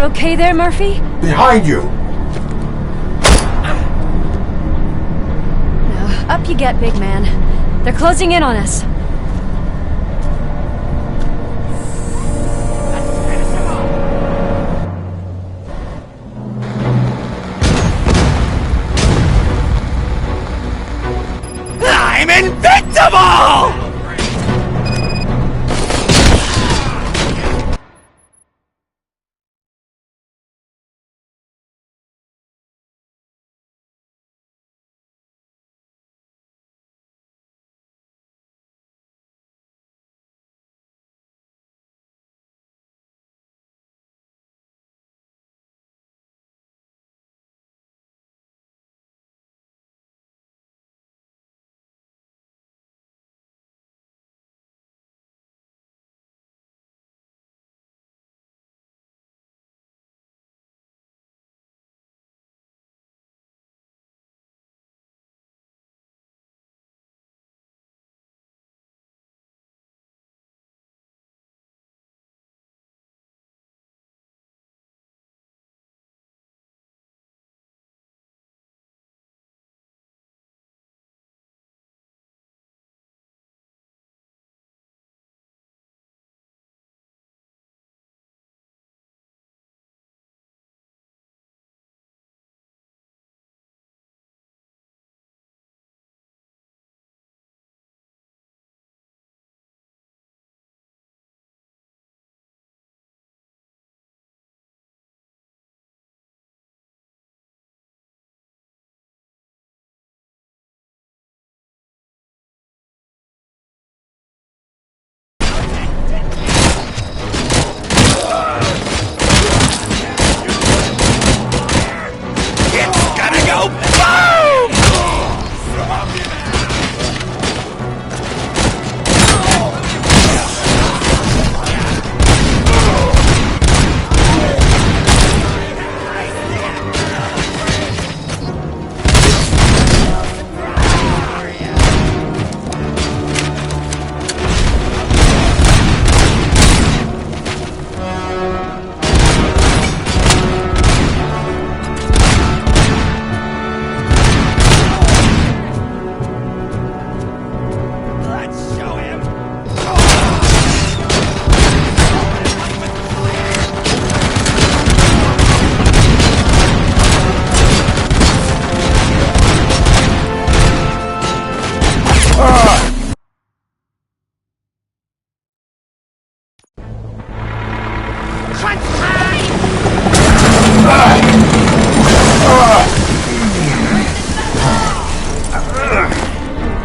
okay there, Murphy? Behind you! Now, up you get, big man. They're closing in on us. I'm invincible!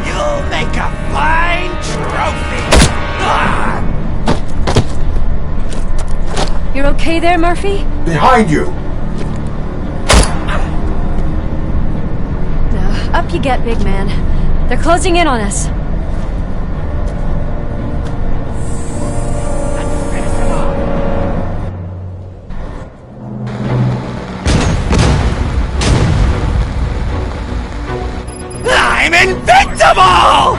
You'll make a fine trophy! You're okay there, Murphy? Behind you! Now, up you get, big man. They're closing in on us. I'm invincible!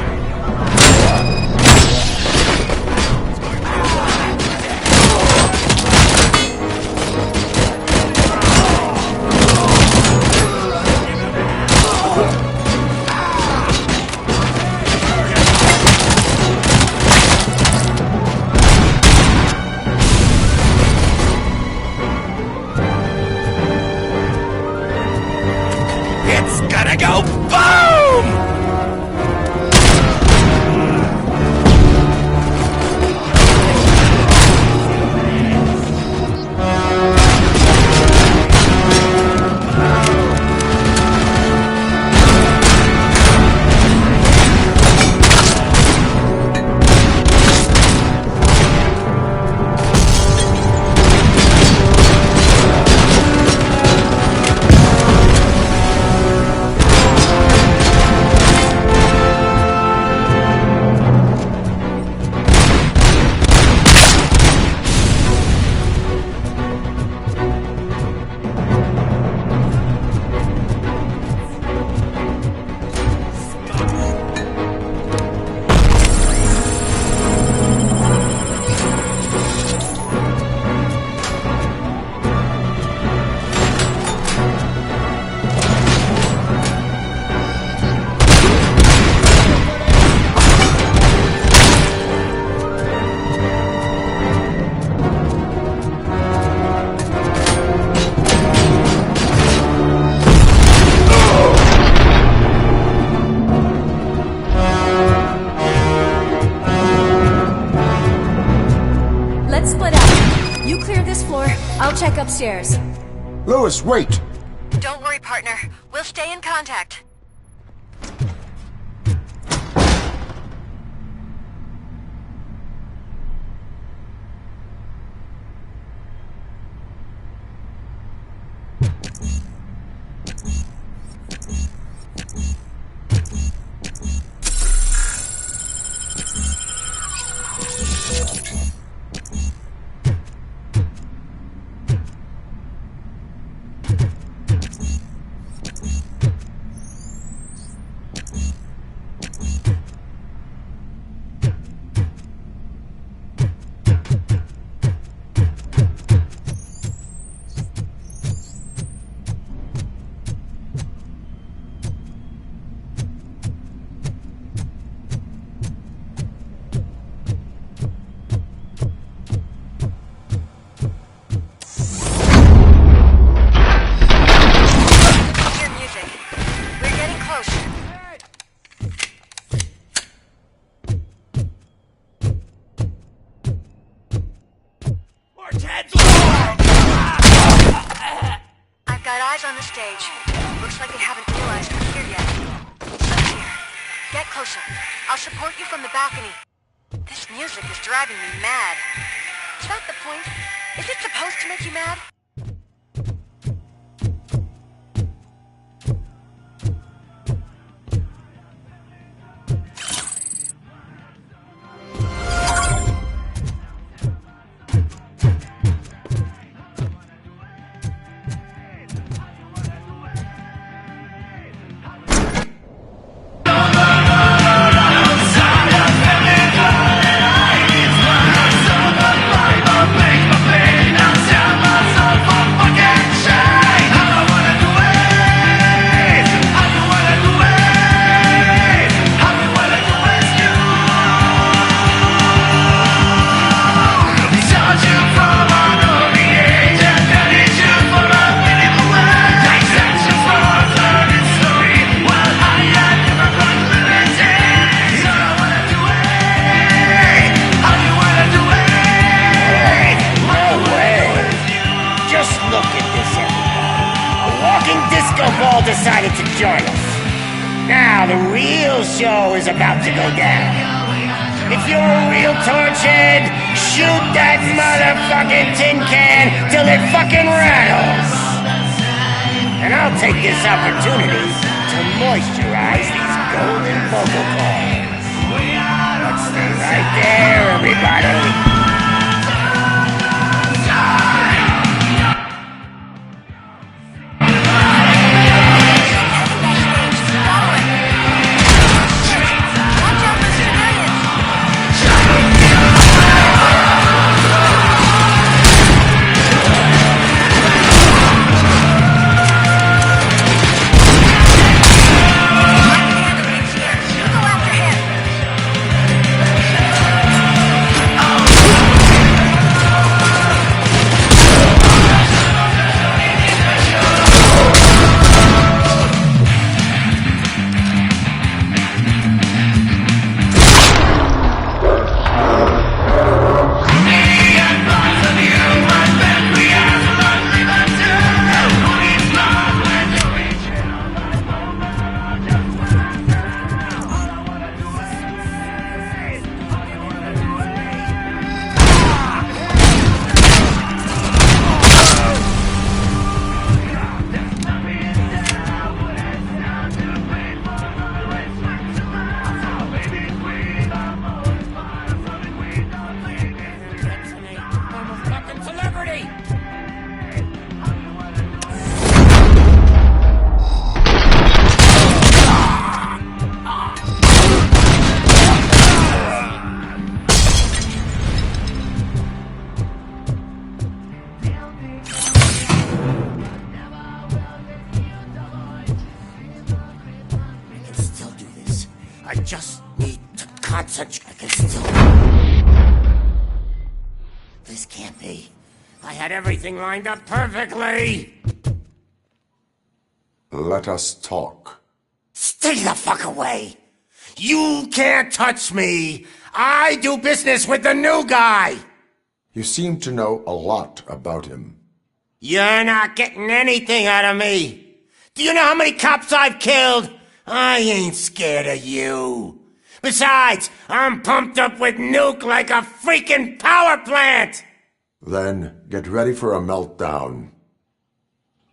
floor. I'll check upstairs. Lewis, wait! Don't worry, partner. We'll stay in contact. I've got eyes on the stage. Looks like they haven't realized we're here yet. Up here. Get closer. I'll support you from the balcony. This music is driving me mad. Is that the point? Is it supposed to make you mad? Decided to join us. Now the real show is about to go down. If you're a real torchhead, shoot that motherfucking tin can till it fucking rattles. And I'll take this opportunity to moisturize these golden vocal cords. Let's stay right there, everybody. I just need to concentrate. I can still... This can't be. I had everything lined up perfectly! Let us talk. Stay the fuck away! You can't touch me! I do business with the new guy! You seem to know a lot about him. You're not getting anything out of me. Do you know how many cops I've killed? I ain't scared of you. Besides, I'm pumped up with nuke like a freaking power plant! Then get ready for a meltdown.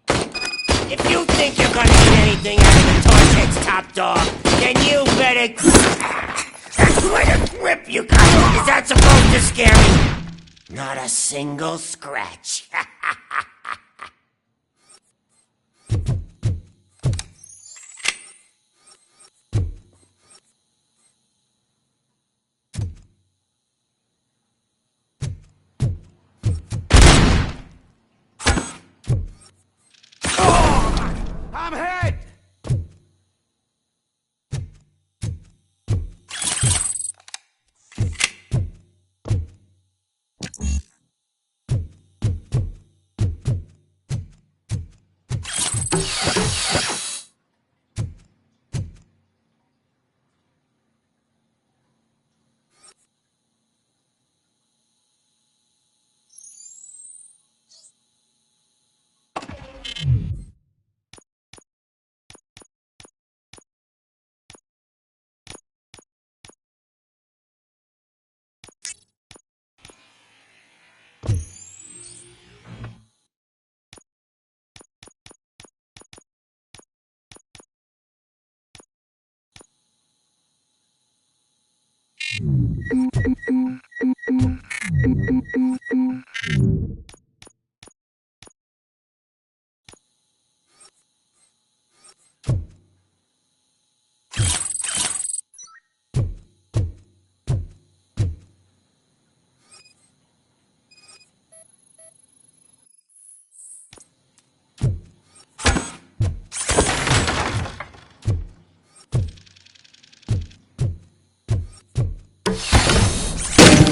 If you think you're gonna get anything out of the Torchhead's top dog, then you better... That's quite a grip you got. Is that supposed to scare me? Not a single scratch. I'm hit!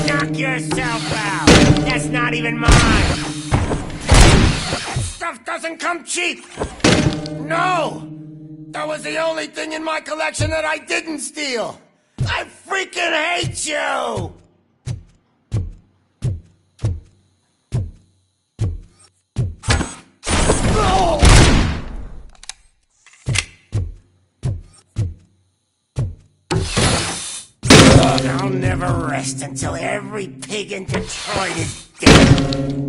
Knock yourself out! That's not even mine! That stuff doesn't come cheap! No! That was the only thing in my collection that I didn't steal! I freaking hate you! I'll never rest until every pig in Detroit is dead.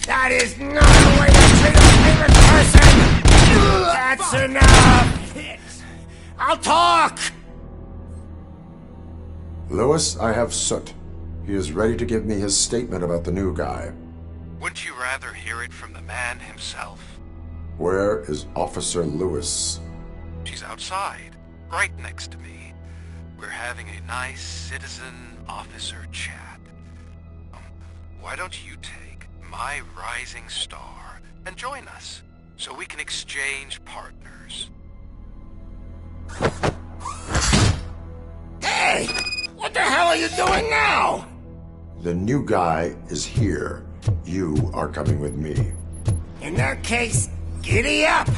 That is not a way to treat a favorite person! That's enough! I'll talk! Lewis, I have Soot. He is ready to give me his statement about the new guy. Wouldn't you rather hear it from the man himself? Where is Officer Lewis? She's outside, right next to me. We're having a nice citizen-officer chat. Why don't you take my rising star and join us, so we can exchange partners? Hey! What the hell are you doing now? The new guy is here. You are coming with me. In that case, giddy up!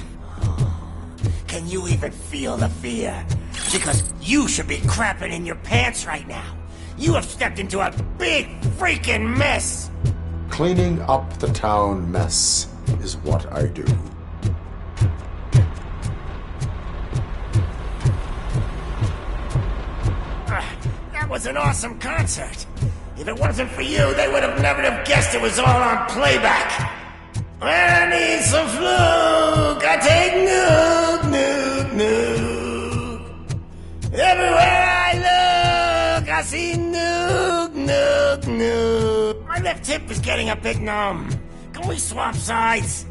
Can you even feel the fear? Because you should be crapping in your pants right now. You have stepped into a big freaking mess! Cleaning up the town mess is what I do. That was an awesome concert. If it wasn't for you, they would have never have guessed it was all on playback. When I need some fluke, I take nuke, nuke, nuke. Everywhere I look, I see nuke, nuke, nuke. My left hip is getting a bit numb. Can we swap sides?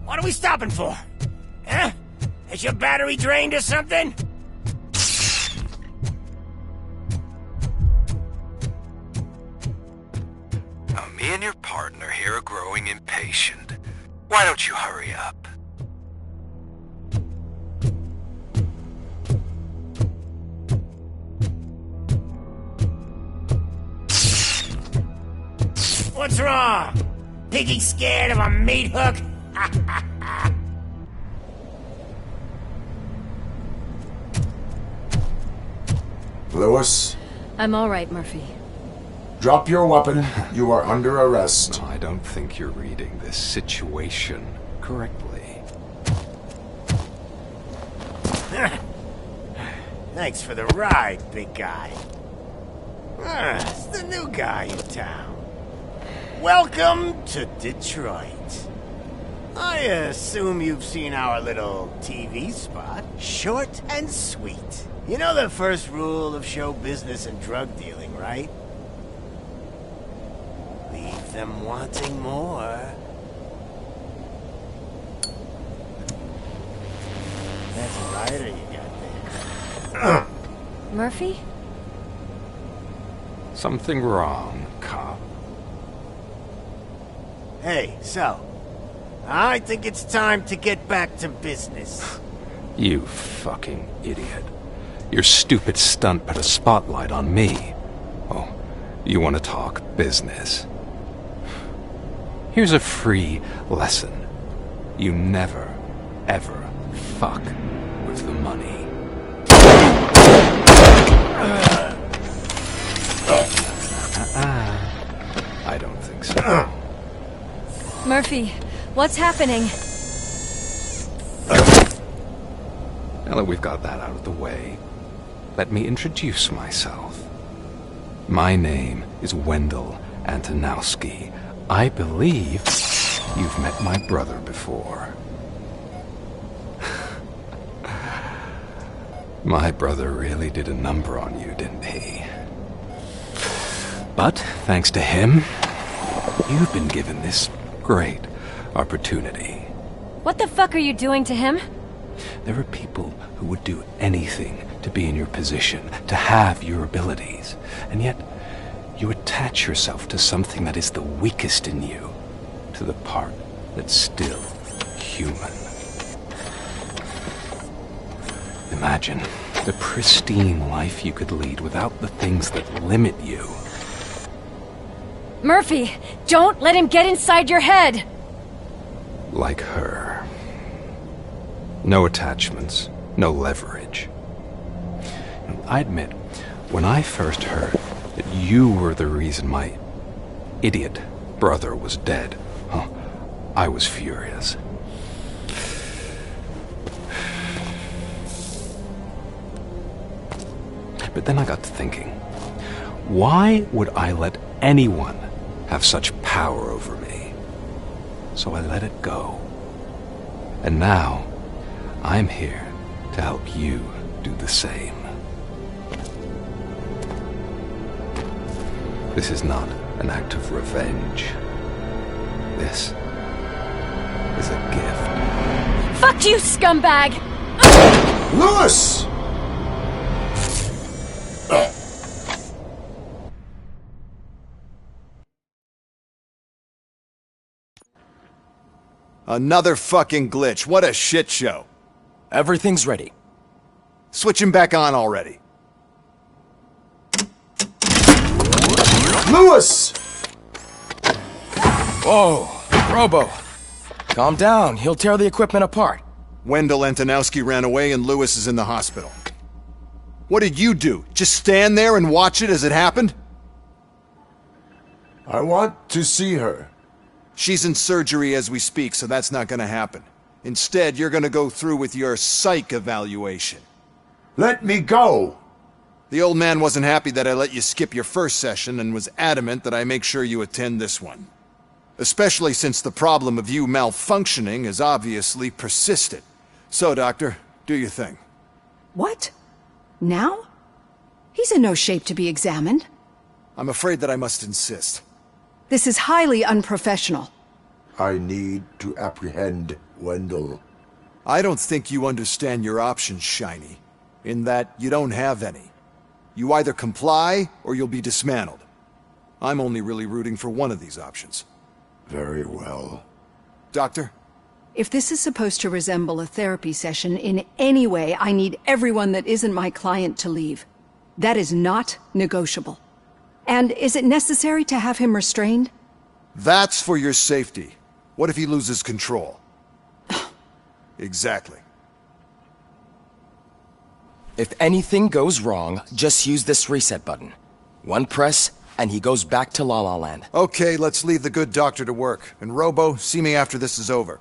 What are we stopping for? Huh? Is your battery drained or something? Now, me and your partner here are growing impatient. Why don't you hurry up? What's wrong? Piggy scared of a meat hook? Lewis, I'm all right, Murphy. drop your weapon. You are under arrest. I don't think you're reading this situation correctly. Thanks for the ride, big guy. It's the new guy in town. Welcome to Detroit. I assume you've seen our little TV spot. Short and sweet. You know the first rule of show business and drug dealing, right? Leave them wanting more. That's a lighter you got there. Murphy? Something wrong, cop. Hey, so, I think it's time to get back to business. You fucking idiot. Your stupid stunt put a spotlight on me. Oh, you want to talk business? Here's a free lesson. You never, ever fuck with the money. I don't think so. Murphy, what's happening? Now that we've got that out of the way, let me introduce myself. My name is Wendell Antonowski. I believe you've met my brother before. My brother really did a number on you, didn't he? But, thanks to him, you've been given this great opportunity. What the fuck are you doing to him? There are people who would do anything to be in your position, to have your abilities, and yet you attach yourself to something that is the weakest in you, to the part that's still human. Imagine the pristine life you could lead without the things that limit you. Murphy, don't let him get inside your head! Like her. No attachments, no leverage. I admit, when I first heard that you were the reason my idiot brother was dead, I was furious. But then I got to thinking, why would I let anyone have such power over me? So I let it go. And now, I'm here to help you do the same. This is not an act of revenge. This is a gift. Fuck you, scumbag! Lewis! Another fucking glitch. What a shit show. Everything's ready. Switch him back on already. Lewis! Whoa, Robo. Calm down. He'll tear the equipment apart. Wendell Antonowski ran away and Lewis is in the hospital. What did you do? Just stand there and watch it as it happened? I want to see her. She's in surgery as we speak, so that's not gonna happen. Instead, you're gonna go through with your psych evaluation. Let me go! The old man wasn't happy that I let you skip your first session and was adamant that I make sure you attend this one. Especially since the problem of you malfunctioning has obviously persisted. So, Doctor, do your thing. What? Now? He's in no shape to be examined. I'm afraid that I must insist. This is highly unprofessional. I need to apprehend Wendell. I don't think you understand your options, Shiny. In that you don't have any. You either comply, or you'll be dismantled. I'm only really rooting for one of these options. Very well. Doctor? If this is supposed to resemble a therapy session in any way, I need everyone that isn't my client to leave. That is not negotiable. And is it necessary to have him restrained? That's for your safety. What if he loses control? Exactly. If anything goes wrong, just use this reset button. One press, and he goes back to La La Land. Okay, let's leave the good doctor to work. And Robo, see me after this is over.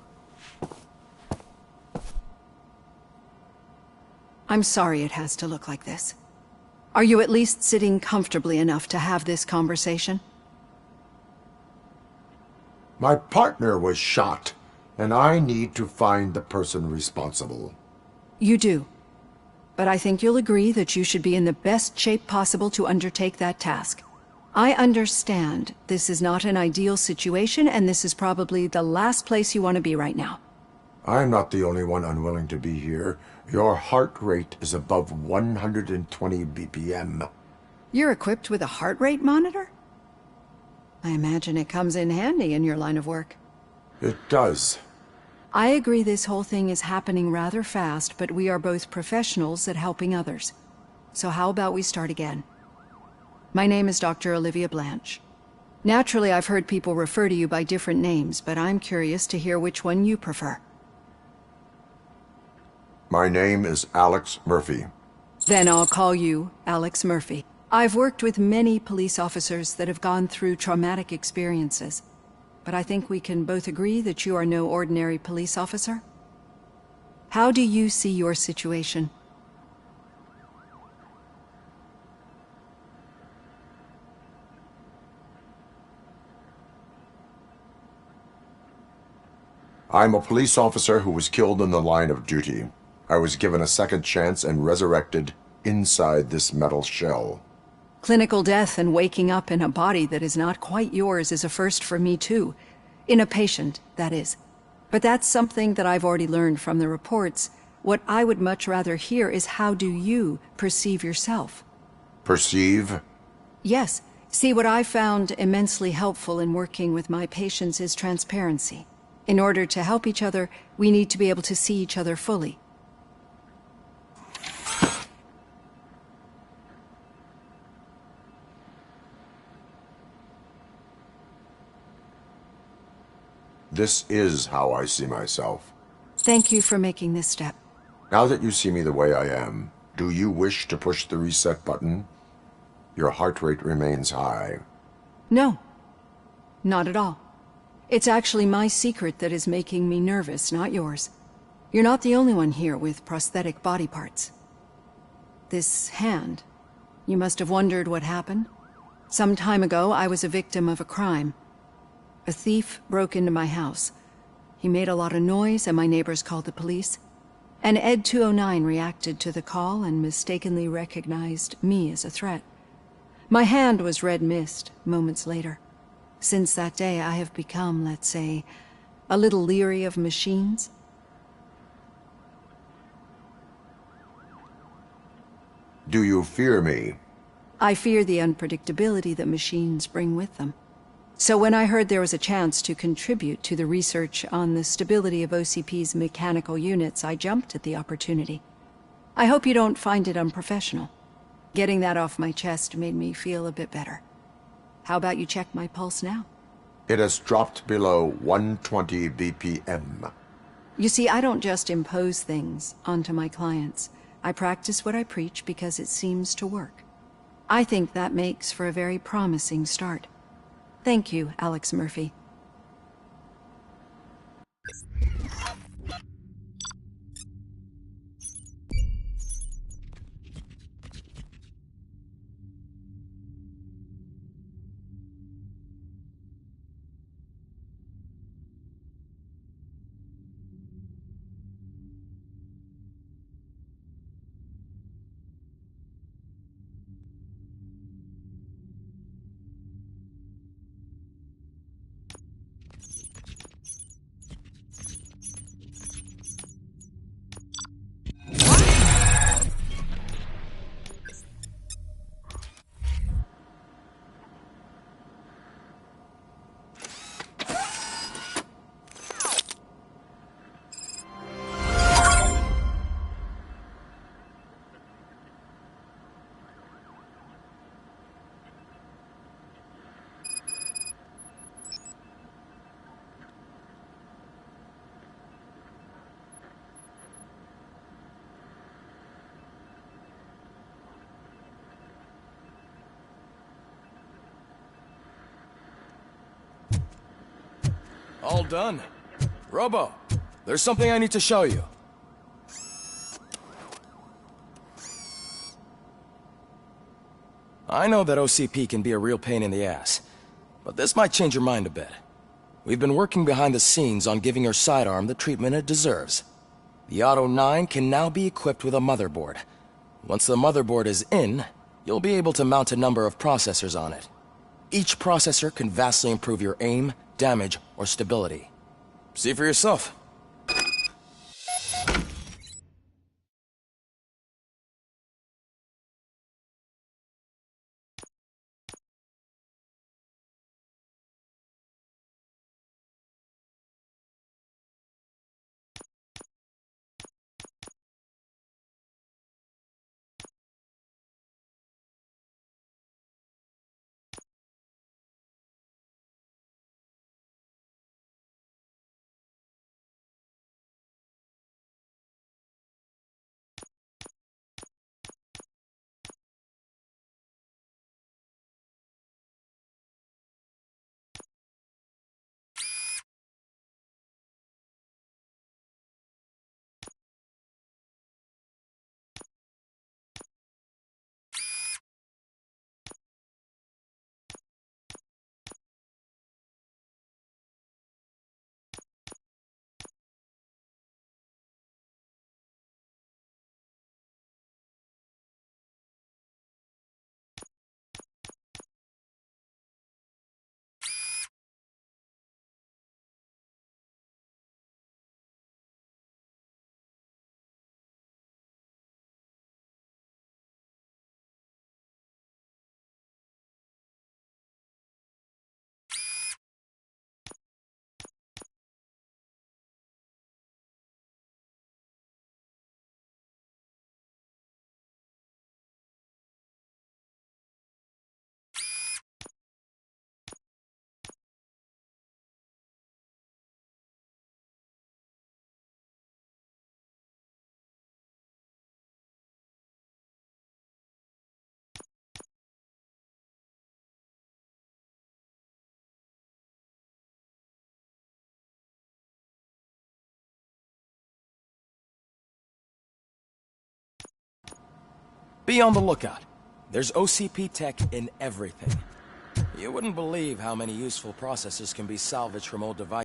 I'm sorry it has to look like this. Are you at least sitting comfortably enough to have this conversation? My partner was shot, and I need to find the person responsible. You do. But I think you'll agree that you should be in the best shape possible to undertake that task. I understand this is not an ideal situation, and this is probably the last place you want to be right now. I'm not the only one unwilling to be here. Your heart rate is above 120 BPM. You're equipped with a heart rate monitor? I imagine it comes in handy in your line of work. It does. I agree this whole thing is happening rather fast, but we are both professionals at helping others. So how about we start again? My name is Dr. Olivia Blanche. Naturally, I've heard people refer to you by different names, but I'm curious to hear which one you prefer. My name is Alex Murphy. Then I'll call you Alex Murphy. I've worked with many police officers that have gone through traumatic experiences. But I think we can both agree that you are no ordinary police officer? How do you see your situation? I'm a police officer who was killed in the line of duty. I was given a second chance and resurrected inside this metal shell. Clinical death and waking up in a body that is not quite yours is a first for me too. In a patient, that is. But that's something that I've already learned from the reports. What I would much rather hear is how do you perceive yourself? Perceive? Yes. See, what I found immensely helpful in working with my patients is transparency. In order to help each other, we need to be able to see each other fully. This is how I see myself. Thank you for making this step. Now that you see me the way I am, do you wish to push the reset button? Your heart rate remains high. No. Not at all. It's actually my secret that is making me nervous, not yours. You're not the only one here with prosthetic body parts. This hand. You must have wondered what happened. Some time ago, I was a victim of a crime. A thief broke into my house. He made a lot of noise and my neighbors called the police. And Ed 209 reacted to the call and mistakenly recognized me as a threat. My hand was red mist moments later. Since that day, I have become, let's say, a little leery of machines. Do you fear me? I fear the unpredictability that machines bring with them. So when I heard there was a chance to contribute to the research on the stability of OCP's mechanical units, I jumped at the opportunity. I hope you don't find it unprofessional. Getting that off my chest made me feel a bit better. How about you check my pulse now? It has dropped below 120 BPM. You see, I don't just impose things onto my clients. I practice what I preach because it seems to work. I think that makes for a very promising start. Thank you, Alex Murphy. All done. Robo, there's something I need to show you. I know that OCP can be a real pain in the ass, but this might change your mind a bit. We've been working behind the scenes on giving your sidearm the treatment it deserves. The Auto 9 can now be equipped with a motherboard. Once the motherboard is in, you'll be able to mount a number of processors on it. Each processor can vastly improve your aim, damage, or stability. See for yourself. Be on the lookout. There's OCP tech in everything. You wouldn't believe how many useful processors can be salvaged from old devices.